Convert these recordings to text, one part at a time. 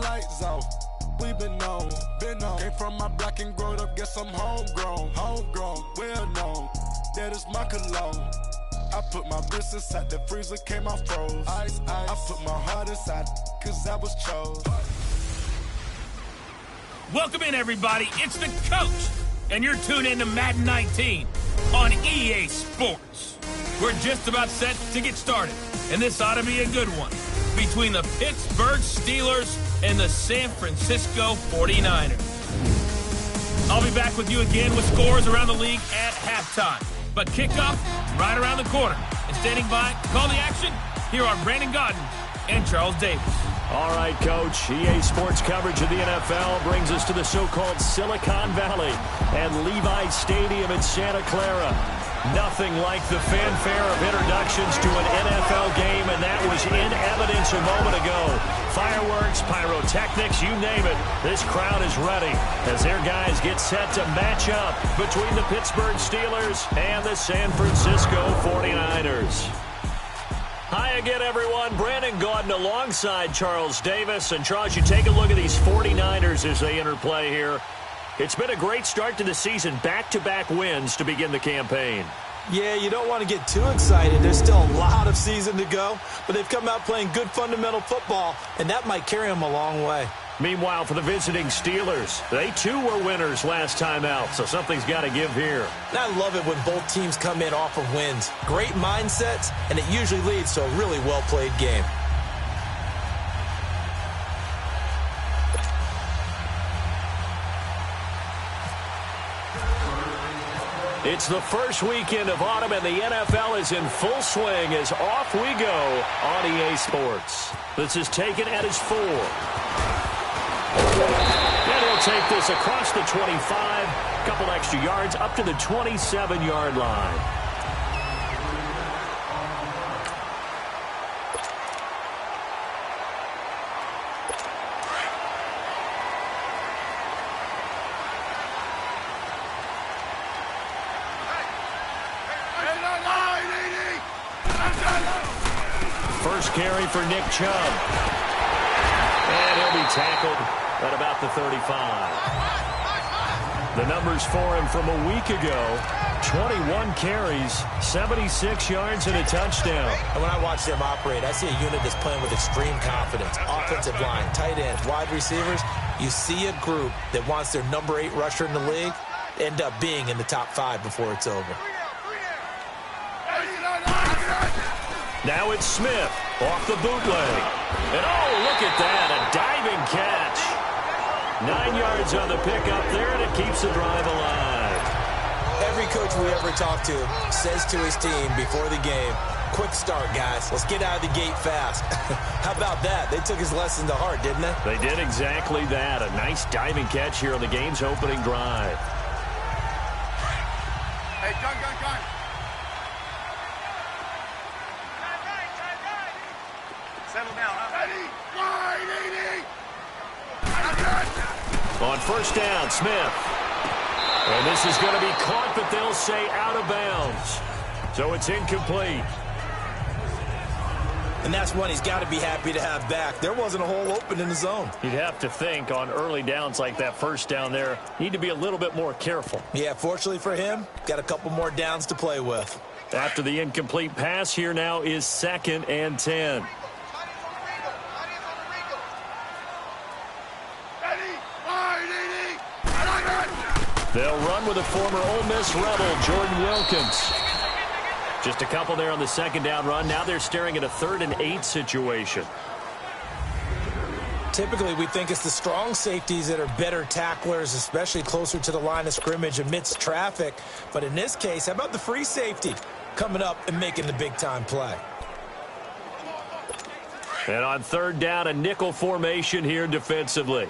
lights off. We been on. Came from my block and growed up, guess I'm homegrown, well known. That is my cologne. I put my wrist inside the freezer, came out froze. Ice. I put my heart inside, cause I was chose. Welcome in, everybody. It's the Coach, and you're tuned in to Madden 19 on EA Sports. We're just about set to get started, and this ought to be a good one between the Pittsburgh Steelers and the San Francisco 49ers. I'll be back with you again with scores around the league at halftime. But kickoff right around the corner. And standing by to call the action, here are Brandon Gaudin and Charles Davis. All right, Coach. EA Sports coverage of the NFL brings us to the so-called Silicon Valley and Levi Stadium in Santa Clara. Nothing like the fanfare of introductions to an NFL game, and that was in evidence a moment ago. Fireworks, pyrotechnics, you name it. This crowd is ready as their guys get set to match up between the Pittsburgh Steelers and the San Francisco 49ers. Hi again, everyone. Brandon Gaudin alongside Charles Davis. And Charles, you take a look at these 49ers as they interplay here. It's been a great start to the season, back-to-back wins to begin the campaign. Yeah, you don't want to get too excited. There's still a lot of season to go, but they've come out playing good fundamental football, and that might carry them a long way. Meanwhile, for the visiting Steelers, they too were winners last time out, so something's got to give here. And I love it when both teams come in off of wins. Great mindsets, and it usually leads to a really well-played game. It's the first weekend of autumn, and the NFL is in full swing as off we go on EA Sports. This is taken at his 4. And he'll take this across the 25, a couple extra yards up to the 27-yard line. First carry for Nick Chubb. And he'll be tackled at about the 35. The numbers for him from a week ago, 21 carries, 76 yards and a touchdown. And when I watch them operate, I see a unit that's playing with extreme confidence. Offensive line, tight ends, wide receivers. You see a group that wants their number 8 rusher in the league end up being in the top 5 before it's over. Now it's Smith off the bootleg. And oh, look at that, a diving catch. 9 yards on the pickup there, and it keeps the drive alive. Every coach we ever talk to says to his team before the game, quick start, guys. Let's get out of the gate fast. How about that? They took his lesson to heart, didn't they? They did exactly that. A nice diving catch here on the game's opening drive. Hey, gun. Settle down, huh? Ready, wide, 80. On first down, Smith. And this is going to be caught, but they'll say out of bounds. So it's incomplete. And that's one he's got to be happy to have back. There wasn't a hole open in the zone. You'd have to think on early downs like that first down there, need to be a little bit more careful. Yeah, fortunately for him, got a couple more downs to play with. After the incomplete pass, here now is 2nd and 10. They'll run with a former Ole Miss Rebel, Jordan Wilkins. Just a couple there on the second down run. Now they're staring at a 3rd and 8 situation. Typically, we think it's the strong safeties that are better tacklers, especially closer to the line of scrimmage amidst traffic. But in this case, how about the free safety coming up and making the big-time play? And on 3rd down, a nickel formation here defensively.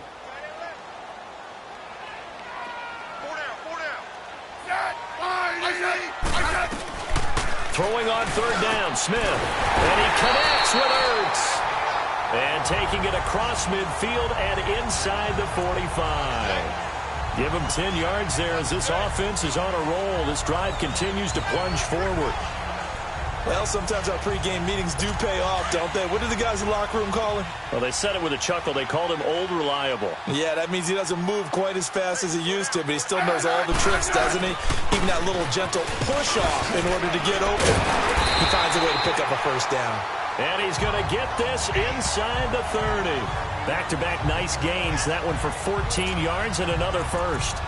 Throwing on 3rd down, Smith. And he connects with Ertz. And taking it across midfield and inside the 45. Give him 10 yards there as this offense is on a roll. This drive continues to plunge forward. Well, sometimes our pregame meetings do pay off, don't they? What do the guys in the locker room call him? Well, they said it with a chuckle. They called him Old Reliable. Yeah, that means he doesn't move quite as fast as he used to, but he still knows all the tricks, doesn't he? Even that little gentle push-off in order to get open. He finds a way to pick up a first down. And he's going to get this inside the 30. Back-to-back nice gains. That one for 14 yards and another first.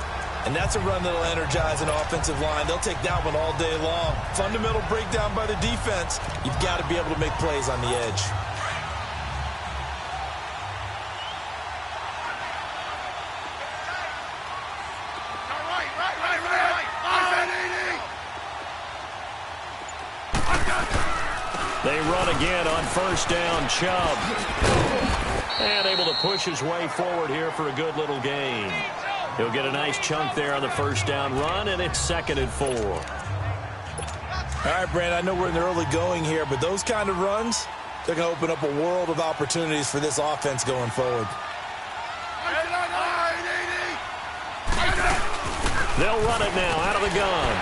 And that's a run that'll energize an offensive line. They'll take that one all day long. Fundamental breakdown by the defense. You've got to be able to make plays on the edge. They run again on first down. Chubb. And able to push his way forward here for a good little gain. He'll get a nice chunk there on the first down run, and it's 2nd and 4. All right, Brandon, I know we're in the early going here, but those kind of runs, they're going to open up a world of opportunities for this offense going forward. They'll run it now out of the gun.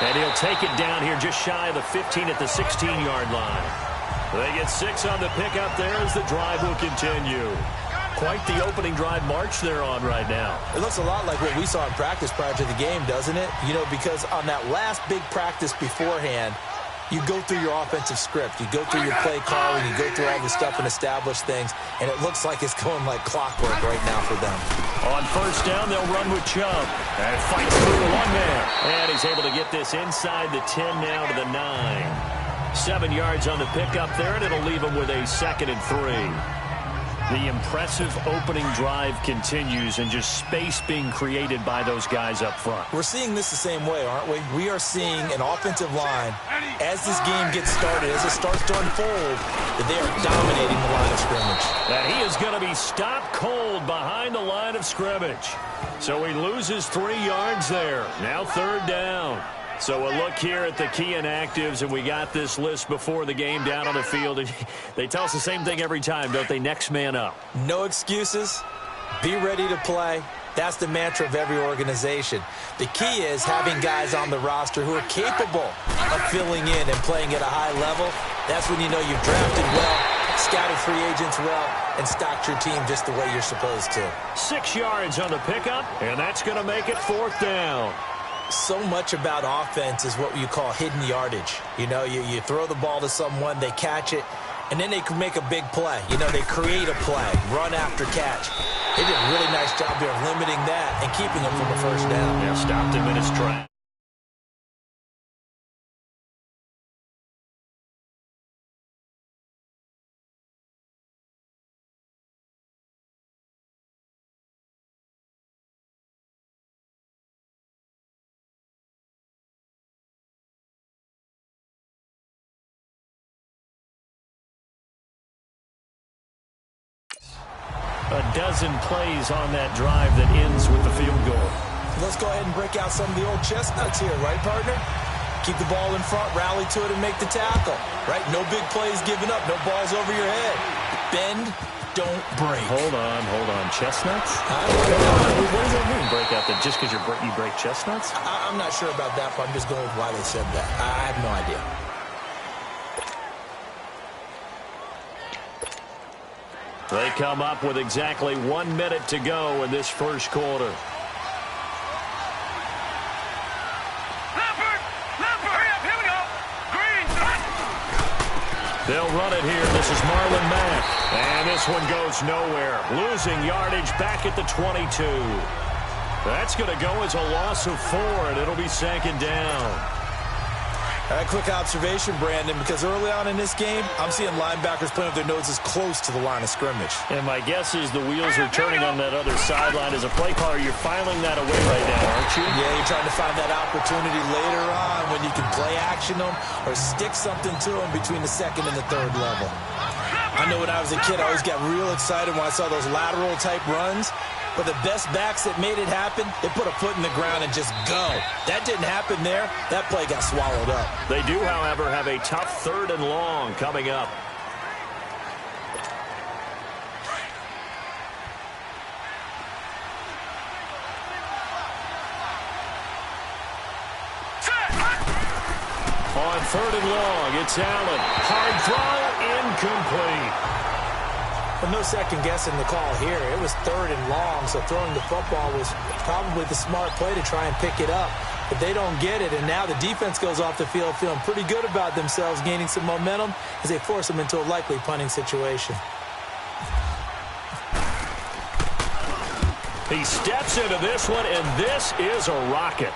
And he'll take it down here just shy of the 15 at the 16-yard line. They get 6 on the pickup there as the drive will continue. Quite the opening drive march they're on right now. It looks a lot like what we saw in practice prior to the game, doesn't it? You know, because on that last big practice beforehand, you go through your offensive script. You go through your play calling. You go through all the stuff and establish things. And it looks like it's going like clockwork right now for them. On first down, they'll run with Chubb. And fights through one man. And he's able to get this inside the 10 now to the 9. 7 yards on the pickup there, and it'll leave him with a 2nd and 3. The impressive opening drive continues, and just space being created by those guys up front. We're seeing this the same way, aren't we? We are seeing an offensive line, as this game gets started, as it starts to unfold, that they are dominating the line of scrimmage. And he is going to be stopped cold behind the line of scrimmage. So he loses 3 yards there. Now 3rd down. So a look here at the key inactives, and we got this list before the game down on the field. They tell us the same thing every time, don't they? Next man up. No excuses. Be ready to play. That's the mantra of every organization. The key is having guys on the roster who are capable of filling in and playing at a high level. That's when you know you've drafted well, scouted free agents well, and stocked your team just the way you're supposed to. 6 yards on the pickup, and that's going to make it 4th down. So much about offense is what you call hidden yardage. You know, you throw the ball to someone, they catch it, and then they can make a big play. You know, they create a play, run after catch. They did a really nice job there of limiting that and keeping him from a first down. Yeah, stopped him in his track. A dozen plays on that drive that ends with the field goal. Let's go ahead and break out some of the old chestnuts here, right, partner? Keep the ball in front, rally to it, and make the tackle, right? No big plays given up, no balls over your head. Bend, don't break. Hold on. Chestnuts? What does that mean, break out? That just because you break chestnuts? I'm not sure about that, but I'm just going with why they said that. I have no idea. They come up with exactly 1 minute to go in this first quarter. They'll run it here. This is Marlon Mack. And this one goes nowhere. Losing yardage back at the 22. That's going to go as a loss of 4, and it'll be 2nd down. All right, quick observation, Brandon, because early on in this game, I'm seeing linebackers playing with their noses close to the line of scrimmage. And my guess is the wheels are turning on that other sideline. As a play caller, you're filing that away right now, aren't you? Yeah, you're trying to find that opportunity later on when you can play action them or stick something to them between the 2nd and the 3rd level. I know when I was a kid, I always got real excited when I saw those lateral-type runs. But the best backs that made it happen, they put a foot in the ground and just go. That didn't happen there. That play got swallowed up. They do, however, have a tough 3rd and long coming up. On 3rd and long, it's Allen. Hard throw, incomplete. Well, no second guessing the call here. It was 3rd and long, so throwing the football was probably the smart play to try and pick it up. But they don't get it, and now the defense goes off the field feeling pretty good about themselves, gaining some momentum as they force them into a likely punting situation. He steps into this one, and this is a rocket.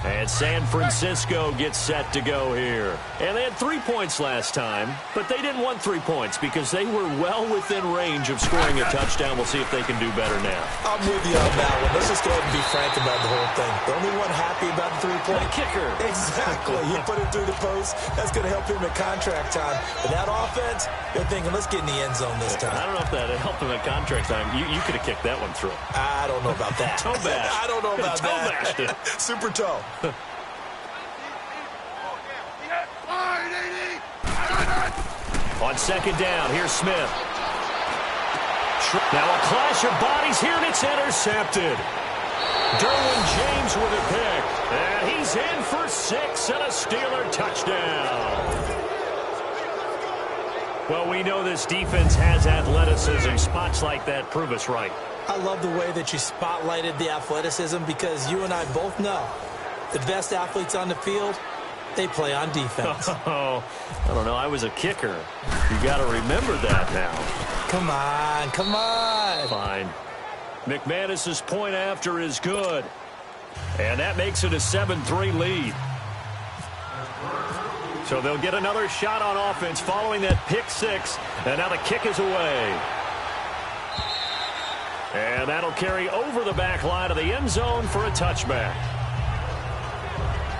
And San Francisco gets set to go here. And they had 3 points last time, but they didn't want 3 points because they were well within range of scoring a touchdown. We'll see if they can do better now. I'm with you on that one. Let's just go ahead and be frank about the whole thing. The only one happy about the 3-point kicker. Exactly. You put it through the post. That's going to help him at contract time. But that offense, they're thinking, let's get in the end zone this time. I don't know if that helped him at contract time. You could have kicked that one through. I don't know about that. Toe bash. I don't know about that. Super toe. On 2nd down, here's Smith. Now a clash of bodies here, and it's intercepted. Derwin James with a pick. And he's in for 6 and a Steeler touchdown. Well, we know this defense has athleticism. Spots like that prove us right. I love the way that you spotlighted the athleticism because you and I both know the best athletes on the field, they play on defense. Oh, I don't know. I was a kicker. You got to remember that now. Come on, come on. Fine. McManus's point after is good. And that makes it a 7-3 lead. So they'll get another shot on offense following that pick 6. And now the kick is away. And that'll carry over the back line of the end zone for a touchback.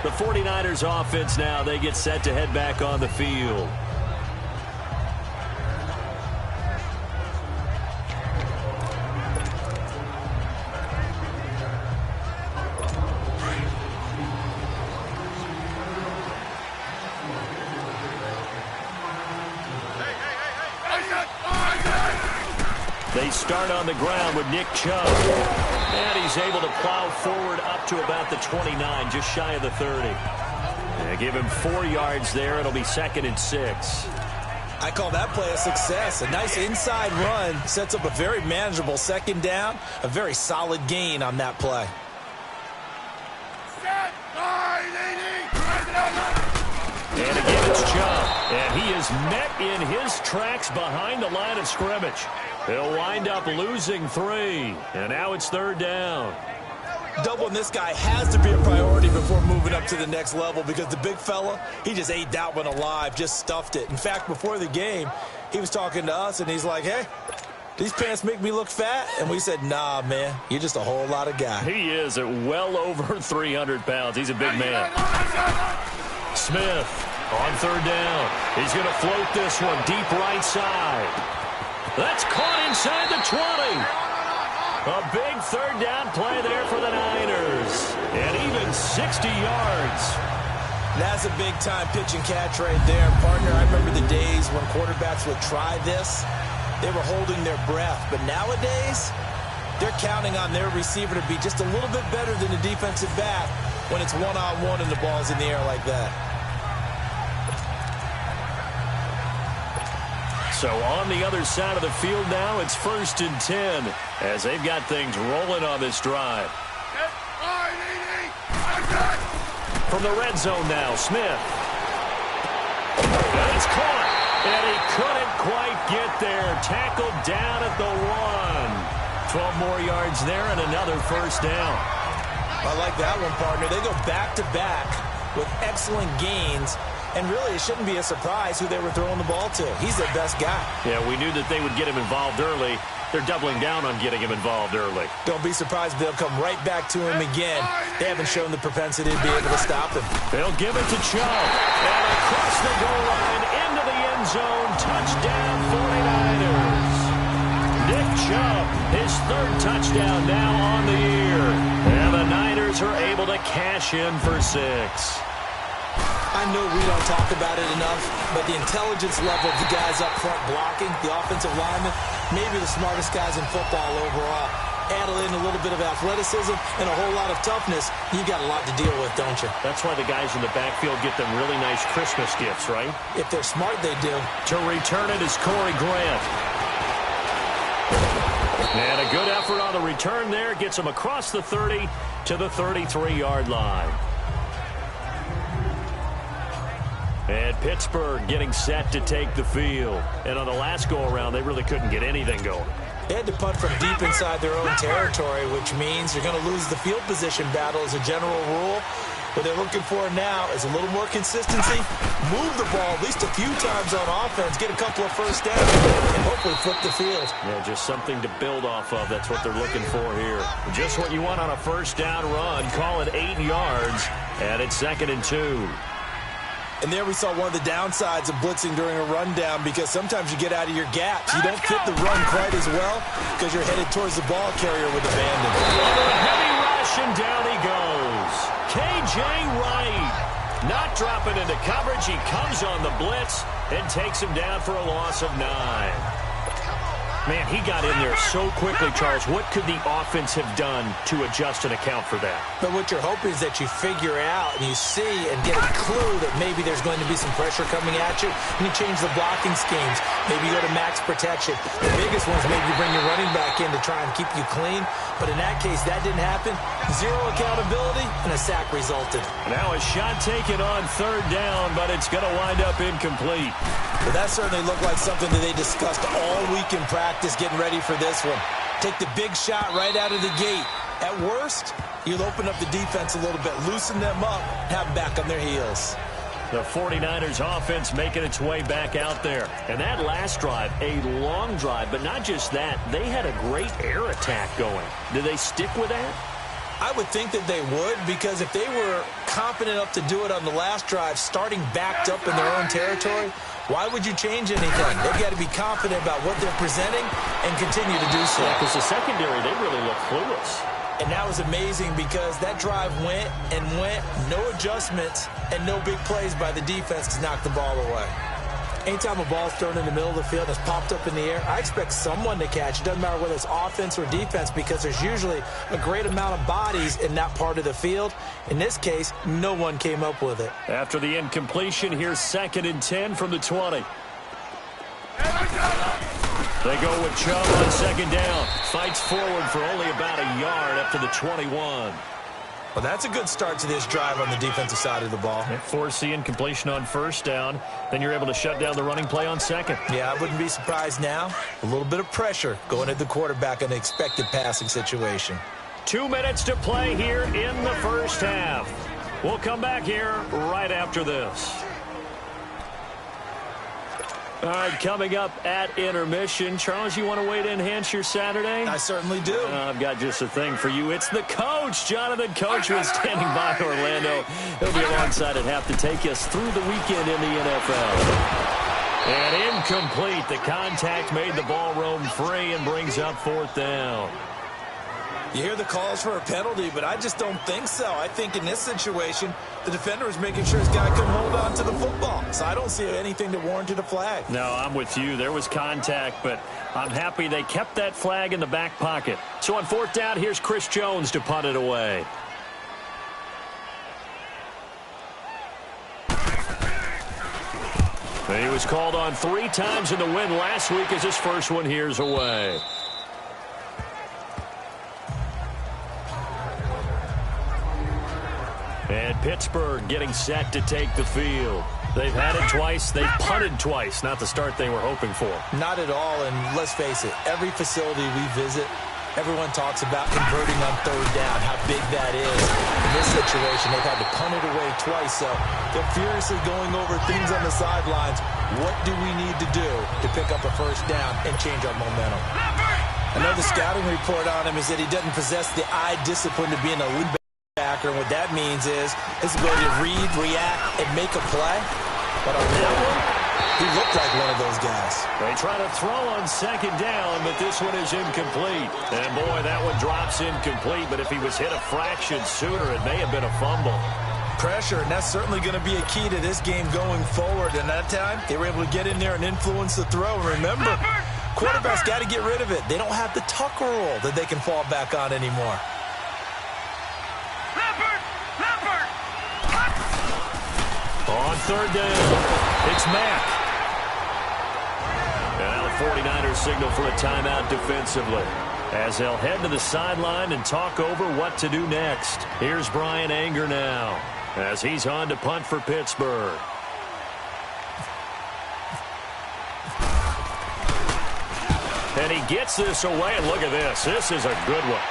The 49ers offense now, they get set to head back on the field. They start on the ground with Nick Chubb. And he's able to plow forward up to about the 29, just shy of the 30. They give him 4 yards there. It'll be 2nd and 6. I call that play a success. A nice inside run sets up a very manageable 2nd down. A very solid gain on that play. And again, it's Chubb. And he is met in his tracks behind the line of scrimmage. He'll wind up losing 3. And now it's 3rd down. Doubling this guy has to be a priority before moving up to the next level because the big fella, he just ate that one alive, just stuffed it. In fact, before the game, he was talking to us, and he's like, hey, these pants make me look fat? And we said, nah, man, you're just a whole lot of guy. He is at well over 300 pounds. He's a big man. Smith on 3rd down. He's going to float this one deep right side. That's caught inside the 20. A big 3rd down play there for the Niners. And even 60 yards. That's a big-time pitch and catch right there. Partner, I remember the days when quarterbacks would try this. They were holding their breath. But nowadays, they're counting on their receiver to be just a little bit better than the defensive back when it's one-on-one and the ball's in the air like that. So on the other side of the field now, it's 1st and 10 as they've got things rolling on this drive. From the red zone now, Smith. And it's caught. And he couldn't quite get there. Tackled down at the 1. 12 more yards there and another 1st down. I like that one, partner. They go back-to-back with excellent gains. And really, it shouldn't be a surprise who they were throwing the ball to. He's their best guy. Yeah, we knew that they would get him involved early. They're doubling down on getting him involved early. Don't be surprised if they'll come right back to him again. They haven't shown the propensity to be able to stop him. They'll give it to Chubb. And across the goal line, into the end zone. Touchdown, 49ers. Nick Chubb, his 3rd touchdown now on the year. And the Niners are able to cash in for 6. I know we don't talk about it enough, but the intelligence level of the guys up front blocking, the offensive linemen, maybe the smartest guys in football overall. Add in a little bit of athleticism and a whole lot of toughness, you got a lot to deal with, don't you? That's why the guys in the backfield get them really nice Christmas gifts, right? If they're smart, they do. To return it is Corey Grant. And a good effort on the return there. Gets him across the 30 to the 33-yard line. And Pittsburgh getting set to take the field. And on the last go-around, they really couldn't get anything going. They had to punt from deep inside their own territory, which means you're going to lose the field position battle as a general rule. What they're looking for now is a little more consistency, move the ball at least a few times on offense, get a couple of first downs, and hopefully flip the field. Yeah, just something to build off of. That's what they're looking for here. Just what you want on a first down run. Call it 8 yards, and it's 2nd and 2. And there we saw one of the downsides of blitzing during a rundown, because sometimes you get out of your gaps. You don't fit the run quite as well because you're headed towards the ball carrier with abandon. Heavy rush, and down he goes. K.J. Wright not dropping into coverage. He comes on the blitz and takes him down for a loss of 9. Man, he got in there so quickly, Charles. What could the offense have done to adjust and account for that? But what you're hoping is that you figure out and you see and get a clue that maybe there's going to be some pressure coming at you, and you change the blocking schemes. Maybe you go to max protection. The biggest ones, maybe you bring your running back in to try and keep you clean. But in that case, that didn't happen. Zero accountability, and a sack resulted. Now a shot taken on 3rd down, but it's going to wind up incomplete. Well, that certainly looked like something that they discussed all week in practice, getting ready for this one. Take the big shot right out of the gate. At worst, you'll open up the defense a little bit, loosen them up, have them back on their heels. The 49ers offense making its way back out there. And that last drive, a long drive, but not just that. They had a great air attack going. Do they stick with that? I would think that they would, because if they were confident enough to do it on the last drive, starting backed up in their own territory, why would you change anything? They've got to be confident about what they're presenting and continue to do so. Yeah, because the secondary, they really look clueless. And that was amazing, because that drive went and went, no adjustments, and no big plays by the defense to knock the ball away. Anytime a ball's thrown in the middle of the field and it's popped up in the air, I expect someone to catch. It doesn't matter whether it's offense or defense, because there's usually a great amount of bodies in that part of the field. In this case, no one came up with it. After the incompletion, here's 2nd and 10 from the 20. They go with Chubb on 2nd down. Fights forward for only about a yard up to the 21. Well, that's a good start to this drive on the defensive side of the ball. Force the incompletion on 1st down. Then you're able to shut down the running play on 2nd. Yeah, I wouldn't be surprised now. A little bit of pressure going at the quarterback in an expected passing situation. 2 minutes to play here in the 1st half. We'll come back here right after this. All right, coming up at intermission. Charles, you want to wait to enhance your Saturday? I certainly do. I've got just a thing for you. It's the coach, Jonathan Coach, who is standing by Orlando. He'll be alongside at half to take us through the weekend in the NFL. And incomplete. The contact made the ball roam free and brings up 4th down. You hear the calls for a penalty, but I just don't think so. I think in this situation, the defender was making sure his guy couldn't hold on to the football. So I don't see anything that warranted a flag. No, I'm with you. There was contact, but I'm happy they kept that flag in the back pocket. So on 4th down, here's Chris Jones to punt it away. He was called on 3 times in the win last week as his first one here's away. And Pittsburgh getting set to take the field. They've had it twice. They've punted twice. Not the start they were hoping for. Not at all, and let's face it, every facility we visit, everyone talks about converting on 3rd down, how big that is. In this situation, they've had to punt it away twice, so they're furiously going over things on the sidelines. What do we need to do to pick up a 1st down and change our momentum? I know the scouting report on him is that he doesn't possess the eye discipline to be an elite backer, and what that means is his ability to read, react, and make a play. But on that one, he looked like one of those guys. They try to throw on 2nd down, but this one is incomplete. And boy, that one drops incomplete, but if he was hit a fraction sooner, it may have been a fumble. pressure, and that's certainly going to be a key to this game going forward. And that time, they were able to get in there and influence the throw. Remember, quarterback's got to get rid of it. They don't have the Tucker rule that they can fall back on anymore. On third down, it's Mack. Now the 49ers signal for a timeout defensively, as they'll head to the sideline and talk over what to do next. Here's Brian Anger now, as he's on to punt for Pittsburgh. And he gets this away, and look at this. This is a good one.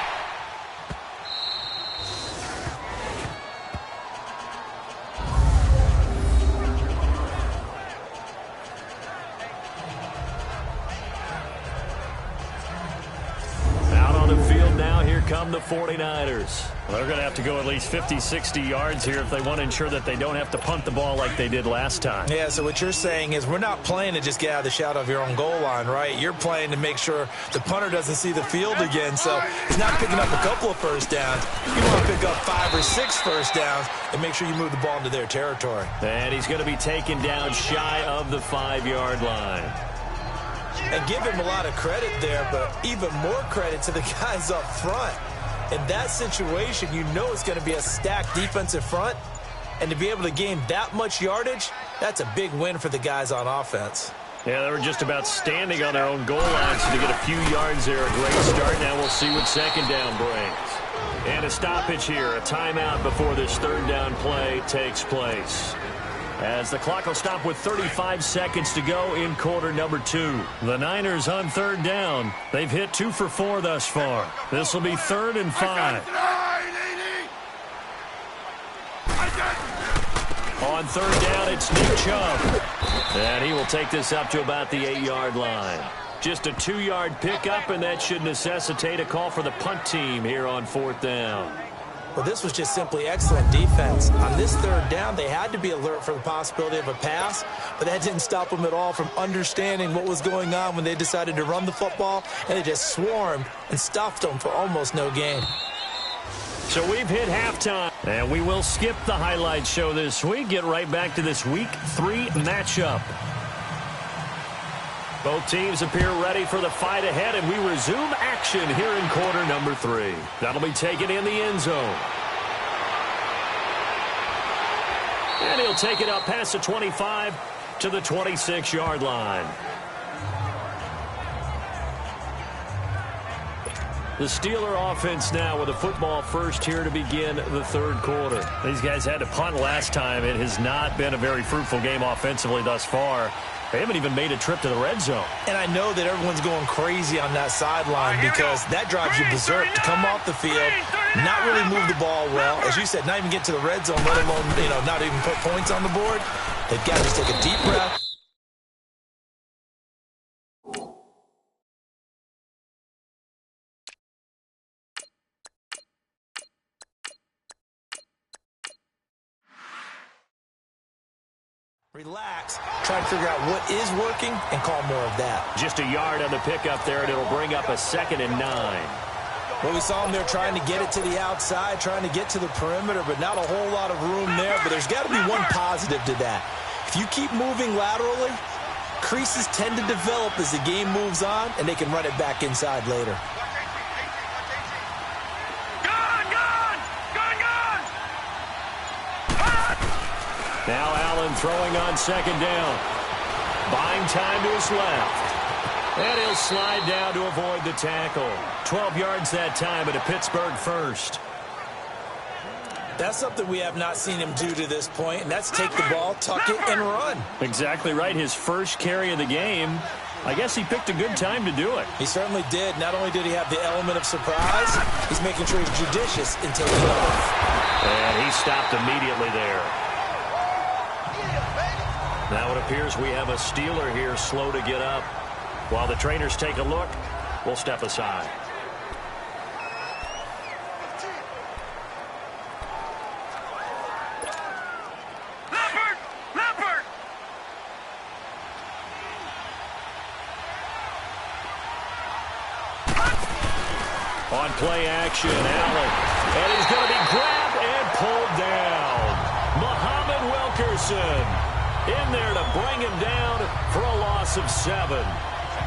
Come the 49ers. They're going to have to go at least 50, 60 yards here if they want to ensure that they don't have to punt the ball like they did last time. Yeah, so what you're saying is we're not playing to just get out of the shadow of your own goal line, right? You're playing to make sure the punter doesn't see the field again. So he's not picking up a couple of first downs. You want to pick up 5 or 6 first downs and make sure you move the ball into their territory. And he's going to be taken down shy of the 5-yard line. And give him a lot of credit there, but even more credit to the guys up front. In that situation, you know it's going to be a stacked defensive front. And to be able to gain that much yardage, that's a big win for the guys on offense. Yeah, they were just about standing on their own goal line, so to get a few yards there, a great start. Now we'll see what second down brings. And a stoppage here, a timeout before this third down play takes place, as the clock will stop with 35 seconds to go in quarter number 2. The Niners on third down. They've hit 2 for 4 thus far. This will be 3rd and 5. On third down, it's Nick Chubb. And he will take this up to about the 8-yard line. Just a 2-yard pickup, and that should necessitate a call for the punt team here on 4th down. Well, this was just simply excellent defense. On this third down, they had to be alert for the possibility of a pass, but that didn't stop them at all from understanding what was going on when they decided to run the football, and they just swarmed and stuffed them for almost no gain. So we've hit halftime, and we will skip the highlight show this week. Get right back to this Week 3 matchup. Both teams appear ready for the fight ahead, and we resume action here in quarter number 3. That'll be taken in the end zone. And he'll take it up past the 25 to the 26-yard line. The Steeler offense now with a football first here to begin the third quarter. These guys had to punt last time. It has not been a very fruitful game offensively thus far. They haven't even made a trip to the red zone. And I know that everyone's going crazy on that sideline because that drives you berserk to come off the field, not really move the ball well. As you said, not even get to the red zone, let alone, not even put points on the board. They've got to just take a deep breath. Relax, try to figure out what is working, and call more of that. Just a yard on the pickup there, and it'll bring up a 2nd and 9. Well, we saw him there trying to get it to the outside, trying to get to the perimeter, but not a whole lot of room there. But there's got to be one positive to that. If you keep moving laterally, creases tend to develop as the game moves on, and they can run it back inside later. Now Allen throwing on 2nd down. Buying time to his left. And he'll slide down to avoid the tackle. 12 yards that time, and a Pittsburgh first. That's something we have not seen him do to this point, and that's take the ball, tuck it, and run. Exactly right. His first carry of the game. I guess he picked a good time to do it. He certainly did. Not only did he have the element of surprise, he's making sure he's judicious in taking off. And he stopped immediately there. Now it appears we have a Steeler here slow to get up. While the trainers take a look, we'll step aside. On play action, Allen. And he's going to be grabbed and pulled down. bring him down for a loss of 7.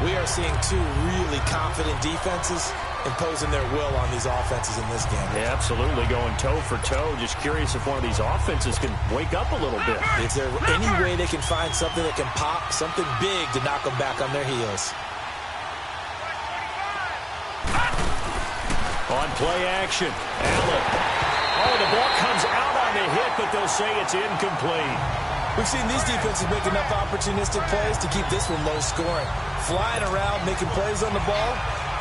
We are seeing two really confident defenses imposing their will on these offenses in this game. Yeah, absolutely, going toe for toe. Just curious if one of these offenses can wake up a little bit. Is there any way they can find something that can pop, something big to knock them back on their heels? On play action, Allen. Oh, the ball comes out on the hit, but they'll say it's incomplete. We've seen these defenses make enough opportunistic plays to keep this one low scoring. Flying around, making plays on the ball,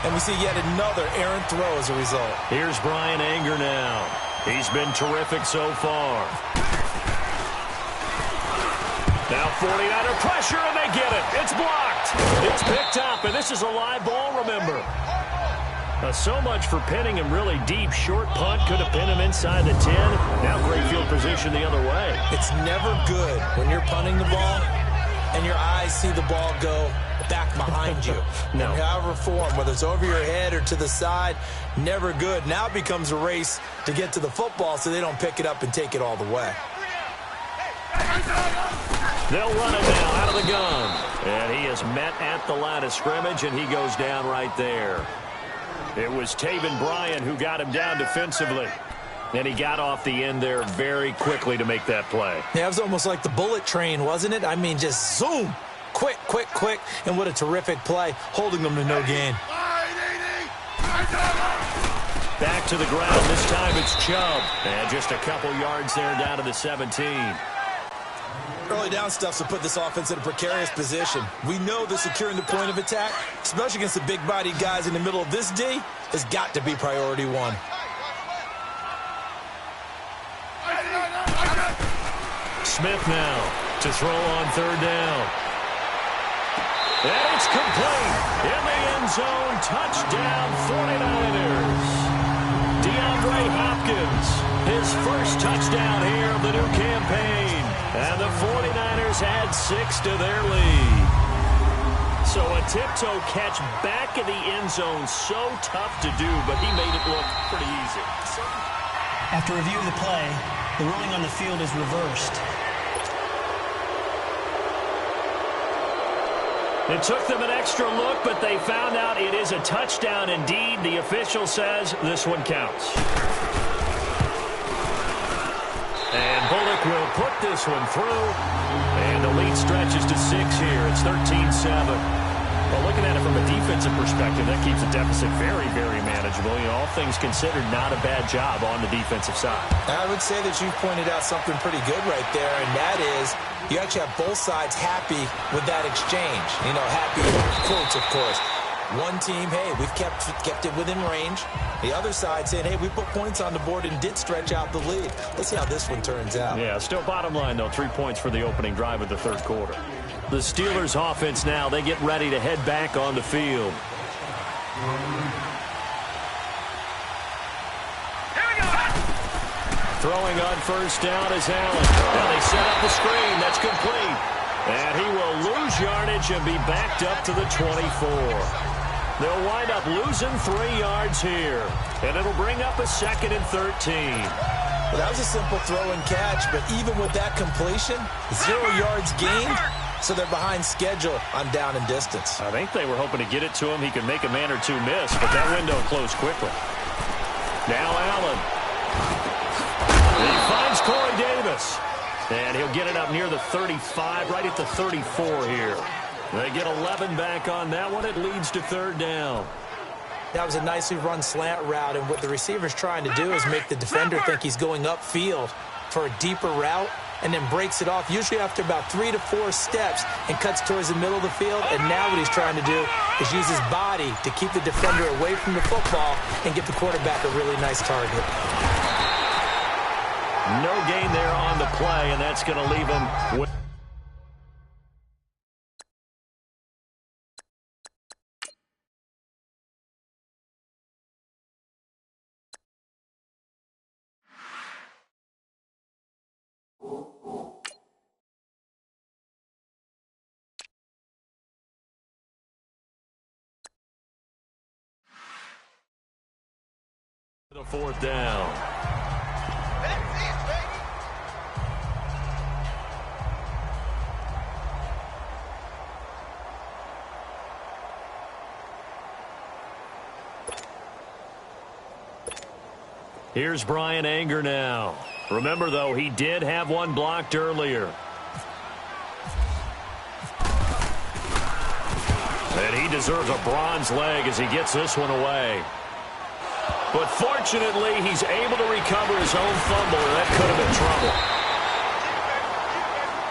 and we see yet another errant throw as a result. Here's Brian Anger now. He's been terrific so far. Now 49er pressure, and they get it. It's blocked. It's picked up, and this is a live ball, remember. So much for pinning him really deep. Short punt could have pinned him inside the 10. Now great field position the other way. It's never good when you're punting the ball and your eyes see the ball go back behind you. No. In however form, whether it's over your head or to the side, never good. Now it becomes a race to get to the football so they don't pick it up and take it all the way. They'll run it now out of the gun. And he is met at the line of scrimmage, and he goes down right there. It was Taven Bryan who got him down defensively. And he got off the end there very quickly to make that play. Yeah, it was almost like the bullet train, wasn't it? I mean, just zoom. Quick, quick, quick. And what a terrific play, holding them to no gain. Back to the ground. This time it's Chubb. And just a couple yards there down to the 17. Early down stuff to put this offense in a precarious position. We know that securing the point of attack, especially against the big-bodied guys in the middle of this D, has got to be priority one. Smith now to throw on third down. And it's complete. In the end zone, touchdown 49ers. DeAndre Hopkins, his first touchdown here of the new campaign. And the 49ers add 6 to their lead. So a tiptoe catch back in the end zone, so tough to do, but he made it look pretty easy. After review of the play, the ruling on the field is reversed. It took them an extra look, but they found out it is a touchdown indeed. The official says this one counts. And Bullock will put this one through. And the lead stretches to 6 here. It's 13-7. Well, looking at it from a defensive perspective, that keeps the deficit very, very manageable. You know, all things considered, not a bad job on the defensive side. I would say that you've pointed out something pretty good right there, and that is you actually have both sides happy with that exchange. You know, happy quotes, of course. One team, hey, we've kept it within range. The other side saying, hey, we put points on the board and did stretch out the lead. Let's see how this one turns out. Yeah, still bottom line, though, 3 points for the opening drive of the third quarter. The Steelers offense now, they get ready to head back on the field. Throwing on first down is Allen. Now they set up the screen. That's complete. And he will lose yardage and be backed up to the 24. They'll wind up losing 3 yards here. And it'll bring up a 2nd and 13. Well, that was a simple throw and catch, but even with that completion, 0 yards gained, so they're behind schedule on down and distance. I think they were hoping to get it to him. He could make a man or two miss, but that window closed quickly. Now Allen. He finds Corey Davis. And he'll get it up near the 35, right at the 34 here. They get 11 back on that one. It leads to third down. That was a nicely run slant route, and what the receiver's trying to do is make the defender think he's going upfield for a deeper route and then breaks it off, usually after about 3 to 4 steps, and cuts towards the middle of the field. And now what he's trying to do is use his body to keep the defender away from the football and give the quarterback a really nice target. No gain there on the play, and that's going to leave him with... the fourth down. Here's Brian Anger now. Remember, though, he did have one blocked earlier. And he deserves a bronze leg as he gets this one away. But fortunately, he's able to recover his own fumble, and that could have been trouble.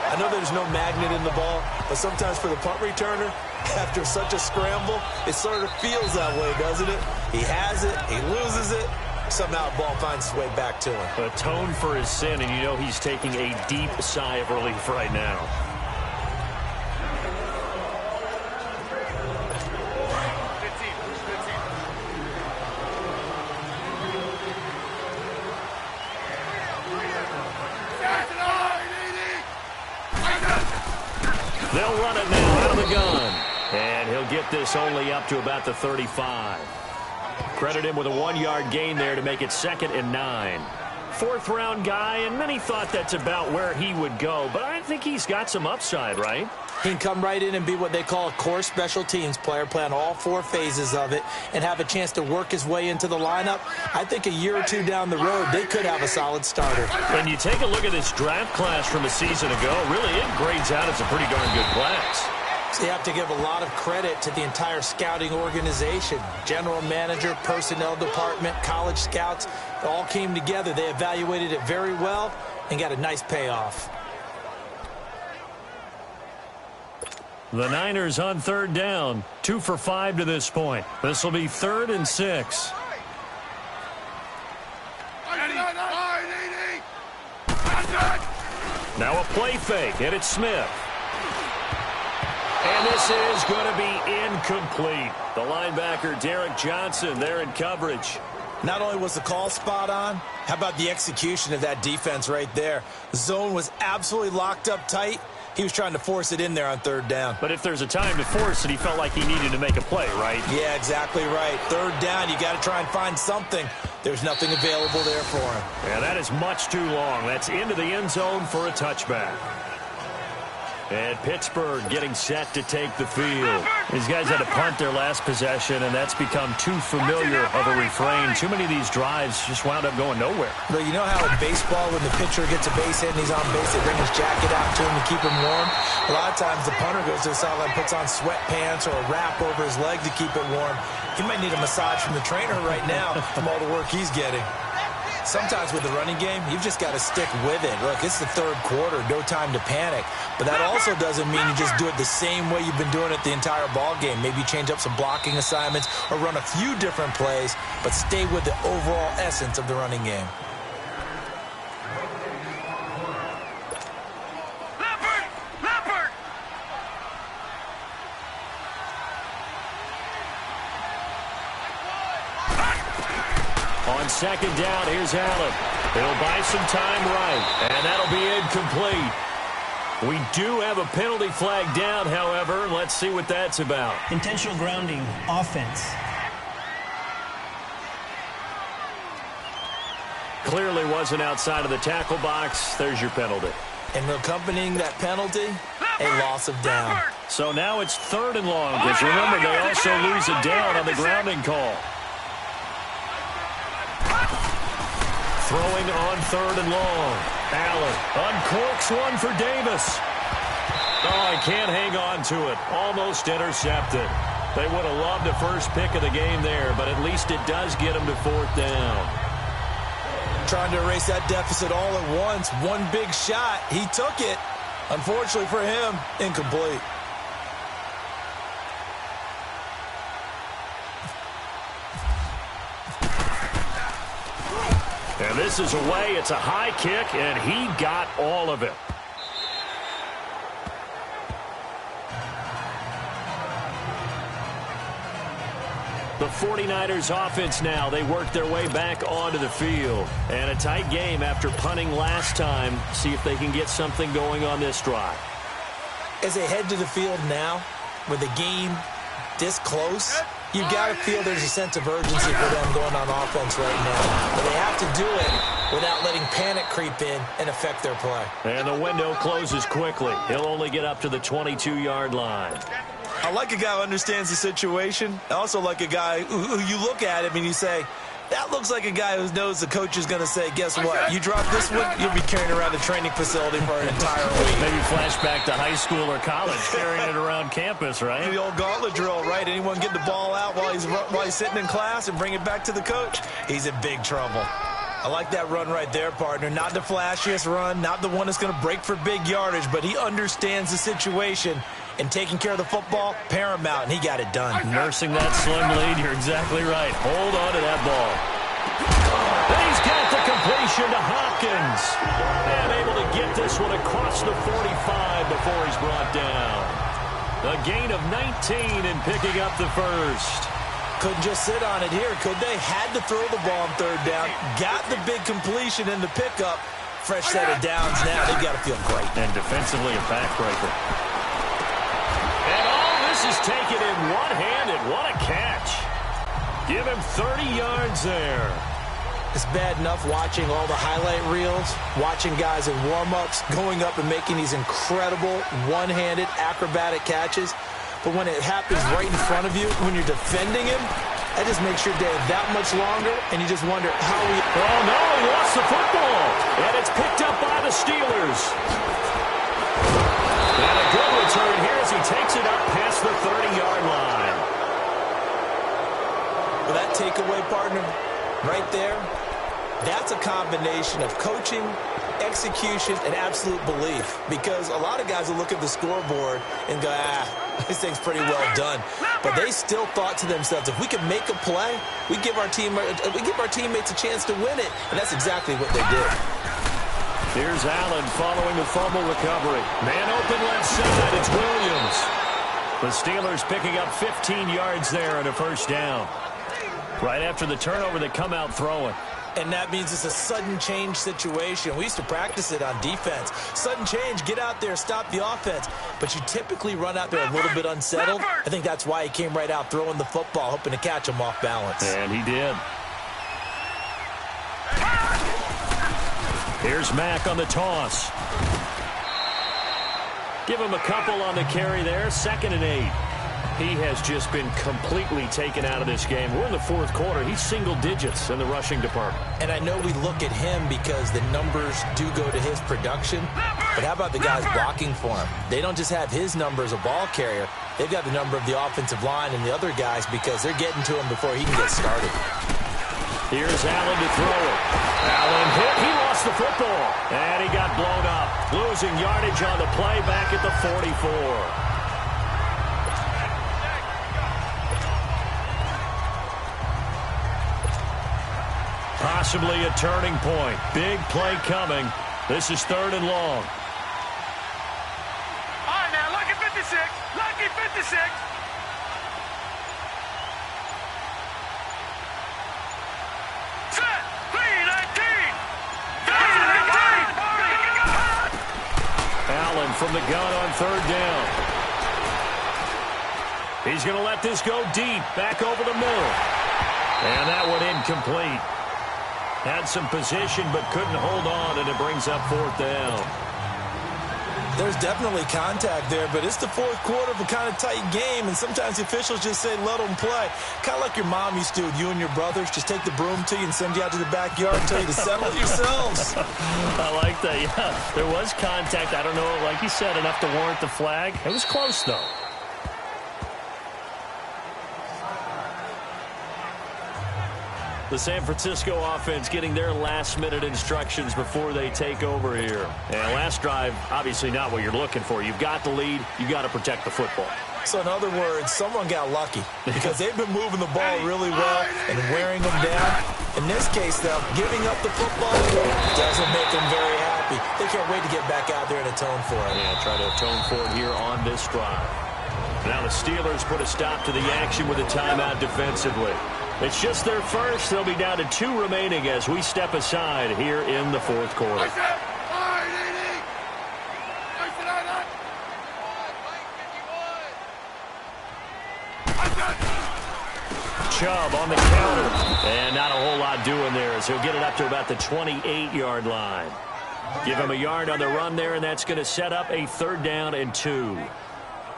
I know there's no magnet in the ball, but sometimes for the punt returner, after such a scramble, it sort of feels that way, doesn't it? He has it, he loses it, somehow the ball finds its way back to him. Atone for his sin, and you know he's taking a deep sigh of relief right now. They'll run it now out of the gun. And he'll get this only up to about the 35. Credit him with a 1-yard gain there to make it 2nd and 9. 4th-round guy, and many thought that's about where he would go. But I think he's got some upside, right? He can come right in and be what they call a core special teams player, play on all 4 phases of it, and have a chance to work his way into the lineup. I think a year or 2 down the road, they could have a solid starter. When you take a look at this draft class from a season ago, really it grades out as a pretty darn good class. So you have to give a lot of credit to the entire scouting organization. General manager, personnel department, college scouts, it all came together. They evaluated it very well and got a nice payoff. The Niners on 3rd down, 2 for 5 to this point. This will be 3rd and 6. Now a play fake, and it's Smith. And this is going to be incomplete. The linebacker, Derek Johnson, there in coverage. Not only was the call spot on, how about the execution of that defense right there? The zone was absolutely locked up tight. He was trying to force it in there on 3rd down. But if there's a time to force it, he felt like he needed to make a play, right? Yeah, exactly right. 3rd down, you got to try and find something. There's nothing available there for him. Yeah, that is much too long. That's into the end zone for a touchback. And Pittsburgh getting set to take the field. These guys had to punt their last possession, and that's become too familiar of a refrain. Too many of these drives just wound up going nowhere. But you know how in baseball, when the pitcher gets a base hit and he's on base, they bring his jacket out to him to keep him warm? A lot of times the punter goes to the sideline, puts on sweatpants or a wrap over his leg to keep it warm. He might need a massage from the trainer right now from all the work he's getting. Sometimes with the running game, you've just got to stick with it. Look, it's the 3rd quarter, no time to panic. But that also doesn't mean you just do it the same way you've been doing it the entire ball game. Maybe change up some blocking assignments or run a few different plays, but stay with the overall essence of the running game. On 2nd down, here's Allen. He'll buy some time right, and that'll be incomplete. We do have a penalty flag down, however. Let's see what that's about. Intentional grounding, offense. Clearly wasn't outside of the tackle box. There's your penalty. And accompanying that penalty, a loss of down. So now it's 3rd and long, because remember, they also lose a down on the grounding call. Throwing on 3rd and long. Allen uncorks one for Davis. Oh, he can't hang on to it. Almost intercepted. They would have loved a first pick of the game there, but at least it does get him to 4th down. Trying to erase that deficit all at once. One big shot. He took it. Unfortunately for him, incomplete. And this is away. It's a high kick, and he got all of it. The 49ers offense now. They work their way back onto the field. And a tight game after punting last time. See if they can get something going on this drive. As they head to the field now, with the game this close, you've got to feel there's a sense of urgency for them going on offense right now. But they have to do it without letting panic creep in and affect their play. And the window closes quickly. He'll only get up to the 22-yard line. I like a guy who understands the situation. I also like a guy who you look at him and you say, That looks like a guy who knows the coach is going to say, guess what? You drop this one, you'll be carrying around the training facility for an entire week. Maybe flashback to high school or college, carrying it around campus, right? The old gauntlet drill, right? Anyone get the ball out while he's sitting in class and bring it back to the coach? He's in big trouble. I like that run right there, partner. Not the flashiest run, not the one that's going to break for big yardage, but he understands the situation. And taking care of the football, paramount, and he got it done. Nursing that slim lead, you're exactly right. Hold on to that ball. And he's got the completion to Hopkins. And able to get this one across the 45 before he's brought down. A gain of 19 and picking up the first. Couldn't just sit on it here, could they? Had to throw the ball on third down. Got the big completion in the pickup. Fresh set of downs now. They've got to feel great. And defensively a backbreaker. And all this is taken in one-handed. What a catch. Give him 30 yards there. It's bad enough watching all the highlight reels, watching guys in warm-ups, going up and making these incredible one-handed acrobatic catches. But when it happens right in front of you, when you're defending him, that just makes your day that much longer, and you just wonder how he... Oh, no, he lost the football. And it's picked up by the Steelers. And a good return here as he takes it up past the 30-yard line. Well, that takeaway, partner, right there, that's a combination of coaching, execution, and absolute belief. Because a lot of guys will look at the scoreboard and go, this thing's pretty well done. But they still thought to themselves, if we can make a play, we give our teammates a chance to win it. And that's exactly what they did. Here's Allen following the fumble recovery. Man open left side, it's Williams. The Steelers picking up 15 yards there and a first down. Right after the turnover, they come out throwing. And that means it's a sudden change situation. We used to practice it on defense. Sudden change, get out there, stop the offense. But you typically run out there a little bit unsettled. I think that's why he came right out throwing the football, hoping to catch him off balance. And he did. Here's Mack on the toss. Give him a couple on the carry there. 2nd and 8. He has just been completely taken out of this game. We're in the fourth quarter. He's single digits in the rushing department. And I know we look at him because the numbers do go to his production. But how about the guys blocking for him? They don't just have his number as a ball carrier. They've got the number of the offensive line and the other guys because they're getting to him before he can get started. Here's Allen to throw it. Allen hit. He lost the football. And he got blown up. Losing yardage on the play back at the 44. Possibly a turning point. Big play coming. This is 3rd and long. All right, now, lucky 56. Lucky 56. Set. 319. Allen from the gun on 3rd down. He's going to let this go deep. Back over the middle. And that one incomplete. Had some position but couldn't hold on, and it brings up 4th down. There's definitely contact there, but it's the fourth quarter of a kind of tight game, and sometimes the officials just say, let them play. Kind of like your mom used to with you and your brothers. Just take the broom to you and send you out to the backyard and tell you to settle yourselves. I like that, yeah. There was contact. I don't know, like you said, enough to warrant the flag. It was close, though. The San Francisco offense getting their last-minute instructions before they take over here. And last drive, obviously not what you're looking for. You've got the lead. You've got to protect the football. So in other words, someone got lucky because they've been moving the ball really well and wearing them down. In this case, though, giving up the football doesn't make them very happy. They can't wait to get back out there and atone for it. Yeah, try to atone for it here on this drive. Now the Steelers put a stop to the action with a timeout defensively. It's just their first. They'll be down to 2 remaining as we step aside here in the fourth quarter. Chubb on the counter. And not a whole lot doing there as he'll get it up to about the 28-yard line. Give him a yard on the run there, and that's going to set up a 3rd down and 2.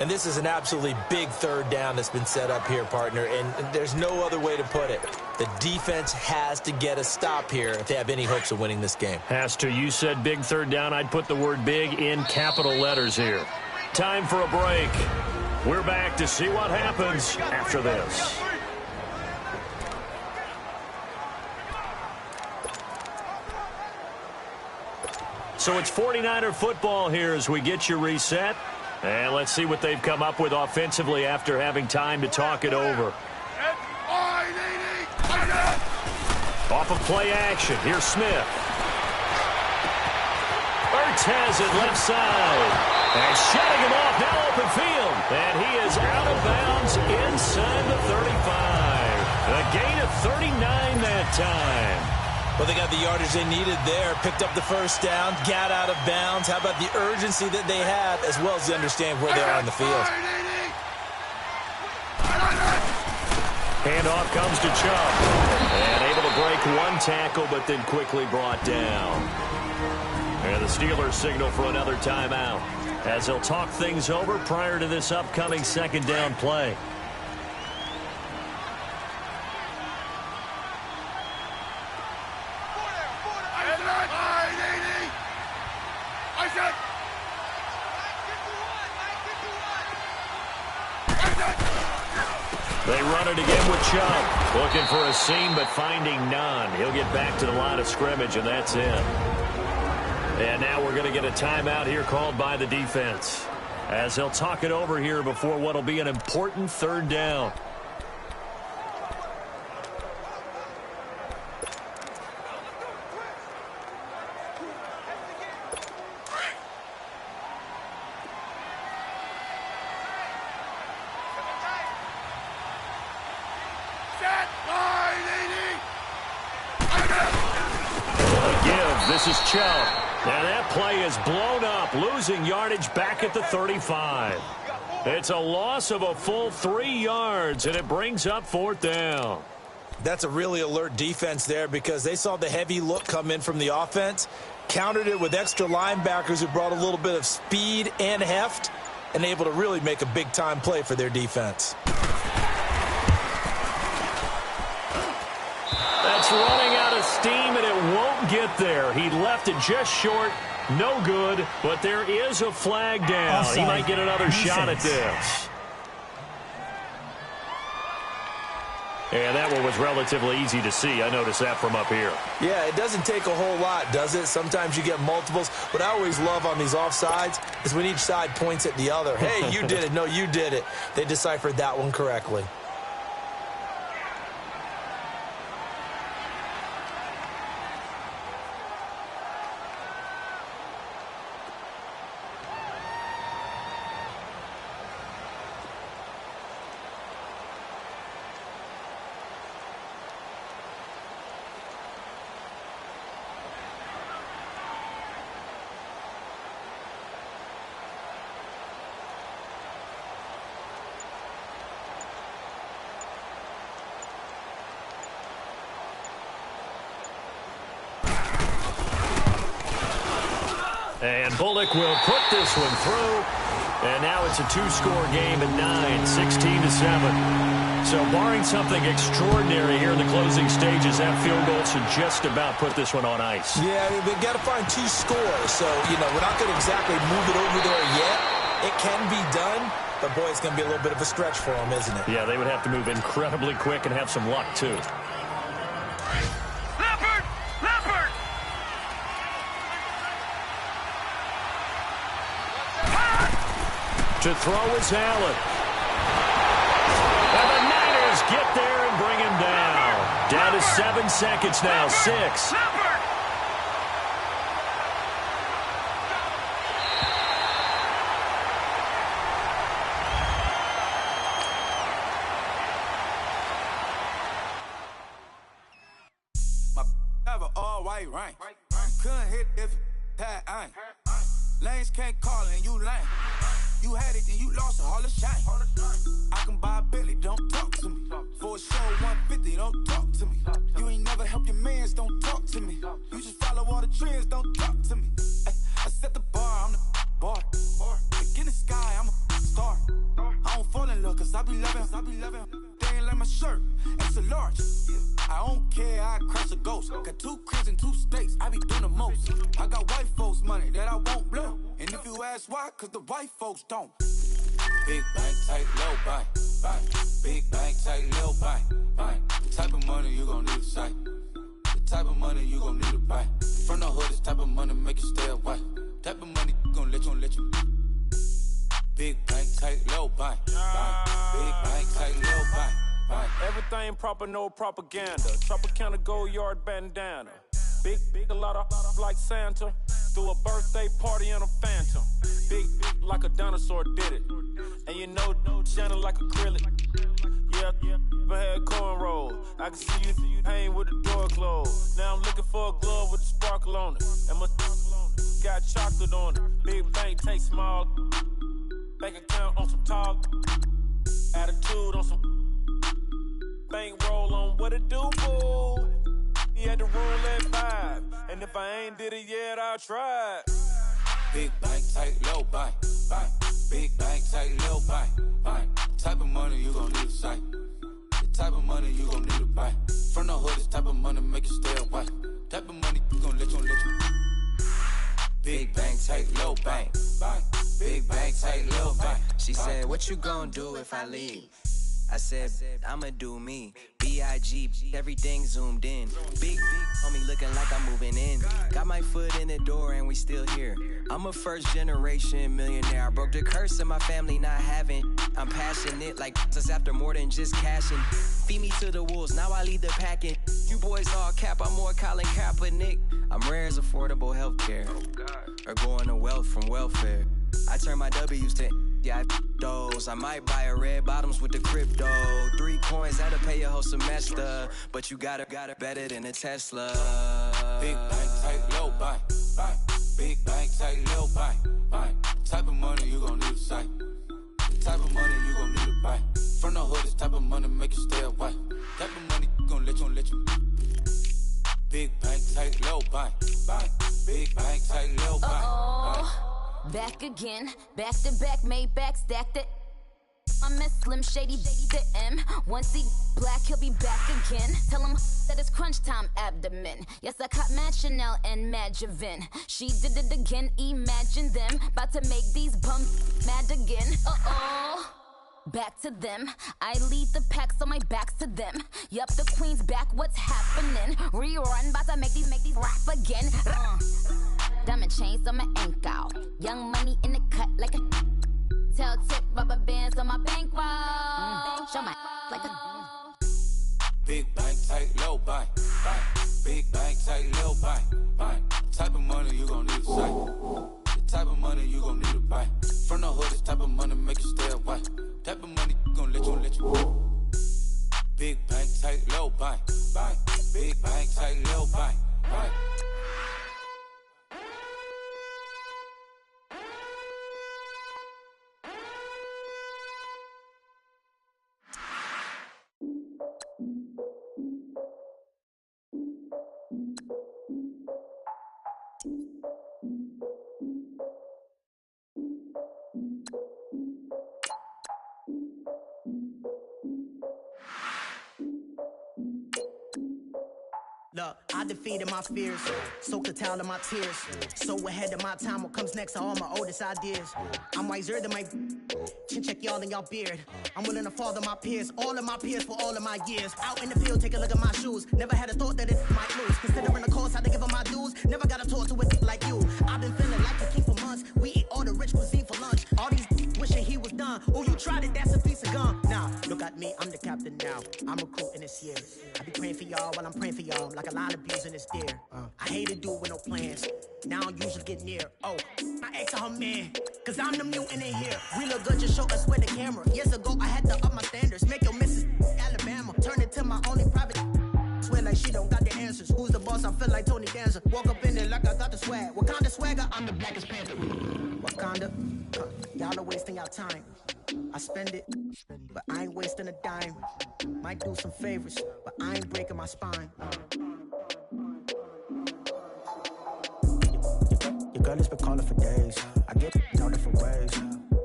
And this is an absolutely big third down that's been set up here, partner, and there's no other way to put it. The defense has to get a stop here if they have any hopes of winning this game. Has to. You said big third down. I'd put the word big in capital letters here. Time for a break. We're back to see what happens after this. So it's 49er football here as we get you reset. And let's see what they've come up with offensively after having time to talk it over. Off of play action, here's Smith. Ertz has it left side. And shutting him off, now open field. And he is out of bounds inside the 35. A gain of 39 that time. Well, they got the yardage they needed there, picked up the first down, got out of bounds. How about the urgency that they have, as well as they understand where they are on the field? Handoff comes to Chubb. And able to break one tackle, but then quickly brought down. And the Steelers signal for another timeout, as they'll talk things over prior to this upcoming second down play. They run it again with Chubb. Looking for a seam, but finding none. He'll get back to the line of scrimmage, and that's it. And now we're going to get a timeout here called by the defense, as they'll talk it over here before what will be an important third down. This is Chubb. Now that play is blown up, losing yardage back at the 35. It's a loss of a full 3 yards, and it brings up fourth down. That's a really alert defense there, because they saw the heavy look come in from the offense, countered it with extra linebackers who brought a little bit of speed and heft, and able to really make a big-time play for their defense. That's running out of steam, and it won't get there. He left it just short. No good, but there is a flag down. Offside. He might get another shot at this. And that one was relatively easy to see. I noticed that from up here. Yeah, it doesn't take a whole lot, does it? Sometimes you get multiples. What I always love on these offsides is when each side points at the other. Hey, you did it. No, you did it. They deciphered that one correctly. And Bullock will put this one through. And now it's a two-score game at 9, 16-7. So barring something extraordinary here in the closing stages, that field goal should just about put this one on ice. Yeah, they've got to find 2 scores. So, we're not going to exactly move it over there yet. It can be done, but boy, it's going to be a little bit of a stretch for them, isn't it? Yeah, they would have to move incredibly quick and have some luck, too. To throw is Allen. And the Niners get there and bring him down. Down to 7 seconds now. 6. My have an all-white rank. Couldn't hit if it had ain't. Lanes can't call and you lame. You had it, then you lost it, all the shine. I can buy a Billy, don't talk to me. For a show 150, don't talk to me. You ain't never help your mans, don't talk to me. You just follow all the trends, don't talk to me. I set the bar, I'm the bar. Look in the sky, I'm a star. Guess why? Cause the white folks don't. Big bank, tight, low bank, bank. Big bank, tight, low bank, bank. The type of money you gon' need to sight. The type of money you gon' need to buy. From the hood, this type of money make you stay away. Type of money gon' let you. Big bank, tight, low bank, bank. Big bank, tight, low bank, bank. Everything proper, no propaganda. Tropicana gold yard bandana. Big, a lot of like Santa. Threw a birthday party in a phantom. Big like a dinosaur did it. And you know, shining like acrylic. Yeah, I had cornrows. I can see you hang with the door closed. Now I'm looking for a glove with a sparkle on it. And my got chocolate on it. Big bank, take small. Bank account on some talk. Attitude on some. Bank roll on what it do, boo. He had the roulette vibe. And if I ain't did it yet, I'll try. Big bank, tight, low bank, bank. Big bank, tight, low bank, bank. Type of money you gon' need to sight. The type of money you gon' need to buy. From the hood, this type of money make you stay away. Type of money you gon' let you. Big bank, tight, low bank, bank. Big bank, tight, low bank. She said, what you gon' do if I leave? I said, I'ma do me. B.I.G. Everything zoomed in. Big on me looking like I'm moving in. Got my foot in the door and we still here. I'm a first generation millionaire. I broke the curse of my family not having. I'm passionate like us after more than just cashing. Feed me to the wolves, now I lead the packing. You boys all cap, I'm more Colin Kaepernick. I'm rare as affordable healthcare. Or going to wealth from welfare. I turn my W's to those. I might buy a red bottoms with the crypto. 3 coins, that'll pay your whole semester. But you gotta better than a Tesla. Big bank, tight, low bank, bank. Big bank, tight, low bank, bank. Type of money you gon' need to sight. The type of money you gon' need to buy. From the hood, this type of money make you stay away. Type of money gon' let you. Big bank, tight, low bank, bank. Big bank, tight, low bank, bank. Back again, back to back, made back, stacked it. I'm a Slim Shady, the M. Once he black, he'll be back again. Tell him that it's crunch time abdomen. Yes, I caught Mad Chanel and Mad Javin. She did it again, imagine them. About to make these bums mad again. Back to them. I lead the pack, so my back's to them. Yup, the queen's back, what's happening? Rerun, about to make these rap again. Diamond chains on my ankle. Young money in the cut like a tail tip, rubber bands on my bankroll. Show my like a big bank, tight, low bank, bank. Big bank, tight, low bank, bank. Type of money you gon' need to sight. The type of money you gon' need to buy. From the hood, this type of money make you stay away. Type of money gon' let you. Big bank, tight, low bank, bank. Big bank, tight, low bank, bank. Look, I defeated my fears, soaked the towel in my tears. So ahead of my time, what comes next are all my oldest ideas. I'm wiser than my chin check y'all in y'all beard. I'm willing to father my peers, all of my peers for all of my years. Out in the field, take a look at my shoes. Never had a thought that it might lose. Considering the cost, I had to give them my dues. Never got to talk to a like you. I've been feeling like a king for months. We eat all the rich cuisine for lunch. All these wishing he was done. Oh, you tried it, that's a piece of gum. Now, look at me, I'm the captain now. I'm recruiting this year. I be praying for y'all while I'm praying for y'all. Like a line abusing this deer. I hate to do it with no plans. Now I usually get near. Oh, my ex her man. Cause I'm the mutant in here. We look good, just show us where the camera. Years ago, I had to up my standards. Make your missus Alabama. Turn it to my only private. Swear like she don't got the answers. Who's the boss? I feel like Tony Danza. Walk up in there like I got the swag. Wakanda swagger, I'm the blackest panther. Wakanda, y'all are wasting your time. I spend it, but I ain't wasting a dime. Might do some favors, but I ain't breaking my spine. Your girl has been calling for days. I get all different ways.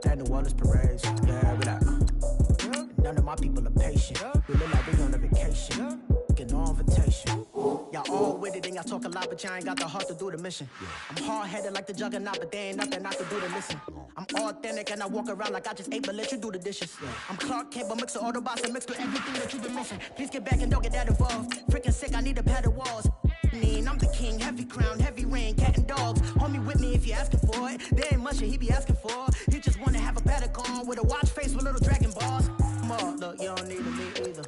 That New Orleans parades. Yeah, we like, none of my people are patient. We look like we on a vacation. Getting on invitation. motivation. Y'all all with it and y'all talk a lot, but y'all ain't got the heart to do the mission. I'm hard-headed like the juggernaut, but there ain't nothing I can do to listen. I'm authentic and I walk around like I just ate, but let you do the dishes. I'm Clark Kent, but mix of Autobots and mixed with everything that you've been missing. Please get back and don't get that involved. Freaking sick, I need a pad of walls. I'm the king, heavy crown, heavy rain, cat and dogs. Homie with me if you're asking for it. There ain't much that he be asking for. He just wanna have a paddock on with a watch face with little dragon balls. Look, you don't need me either.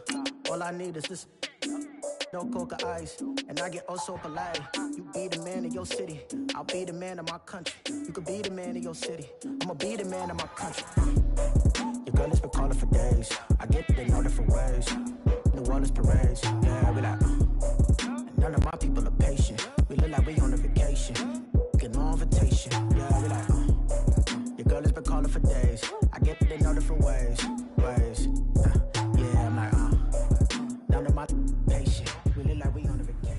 All I need is this. No coca ice, and I get oh so polite. You be the man of your city, I'll be the man of my country. You could be the man of your city, I'ma be the man of my country. Your girl has been calling for days. I get they know different ways. New Orleans parades, yeah, we like. And none of my people are patient. We look like we on a vacation. Get no invitation, yeah, we like. Your girl has been calling for days. I get they know different ways. Yeah, I'm like, none of my patient. We look like we on a vacation.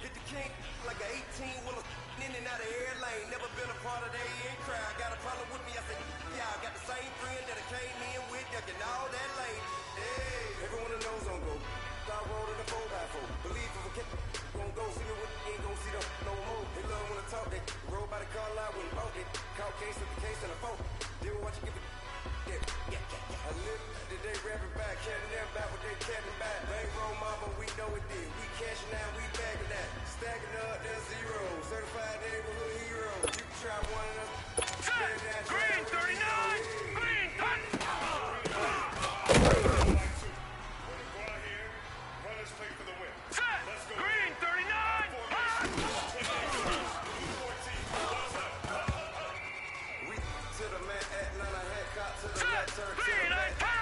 Hit the king like an 18-wheeler, in and out of air lane. Never been a part of they all that late. Hey, everyone knows on go. I roll in the 4x4. Believe if a kid gon' go see me with ain't gon' see them no more. They love when I talk, they roll by the car lot when bought it. Caught case with the case and a phone. They will watch you give it. I live the day rapping back, catching them back what they catching back. Bankroll mama, we know it did. We cashing out, we bagging that. Stacking up, that's zero. Certified neighborhood hero. You can try one of us. Green 39! Green 39! Green 39! We to the man at Atlanta, Hancock to the left, turn to the Green back.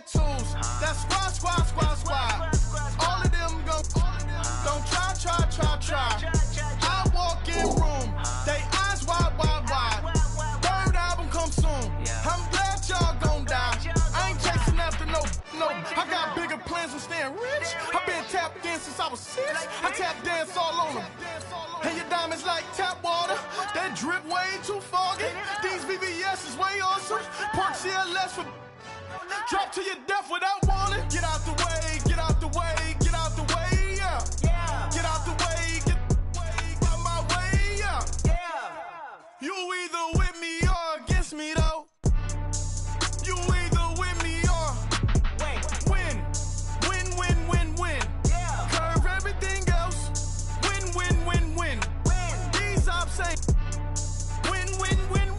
tattoos. That's squad. All of them don't try. I walk in room, they eyes wide. Third album come soon. I'm glad y'all gon' die. I ain't chasing after no. I got bigger plans than staying rich. I been tapped in since I was 6. I tap dance all on them. And your diamonds like tap water. That drip way too foggy. These VVS is way awesome. Park CLS for drop to your death without warning. Get out the way, yeah. Get out the way, get out my way, yeah. You either with me or against me though. You either with me or win. Curve everything else. Win. These ops ain't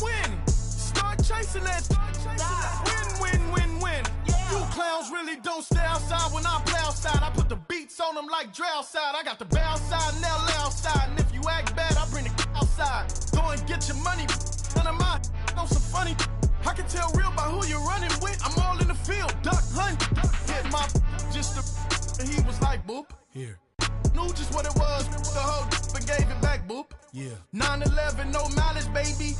win. Start chasing that. Win. You clowns really don't stay outside when I play outside. I put the beats on them like drow side. I got the bow side and they'll lay outside. And if you act bad, I bring the outside. Go and get your money. None of my know some funny. I can tell real by who you're running with. I'm all in the field, duck hunt. Hit my just the and he was like boop. Here. Knew just what it was. The whole and gave it back, boop. Yeah. 9/11, no malice, baby.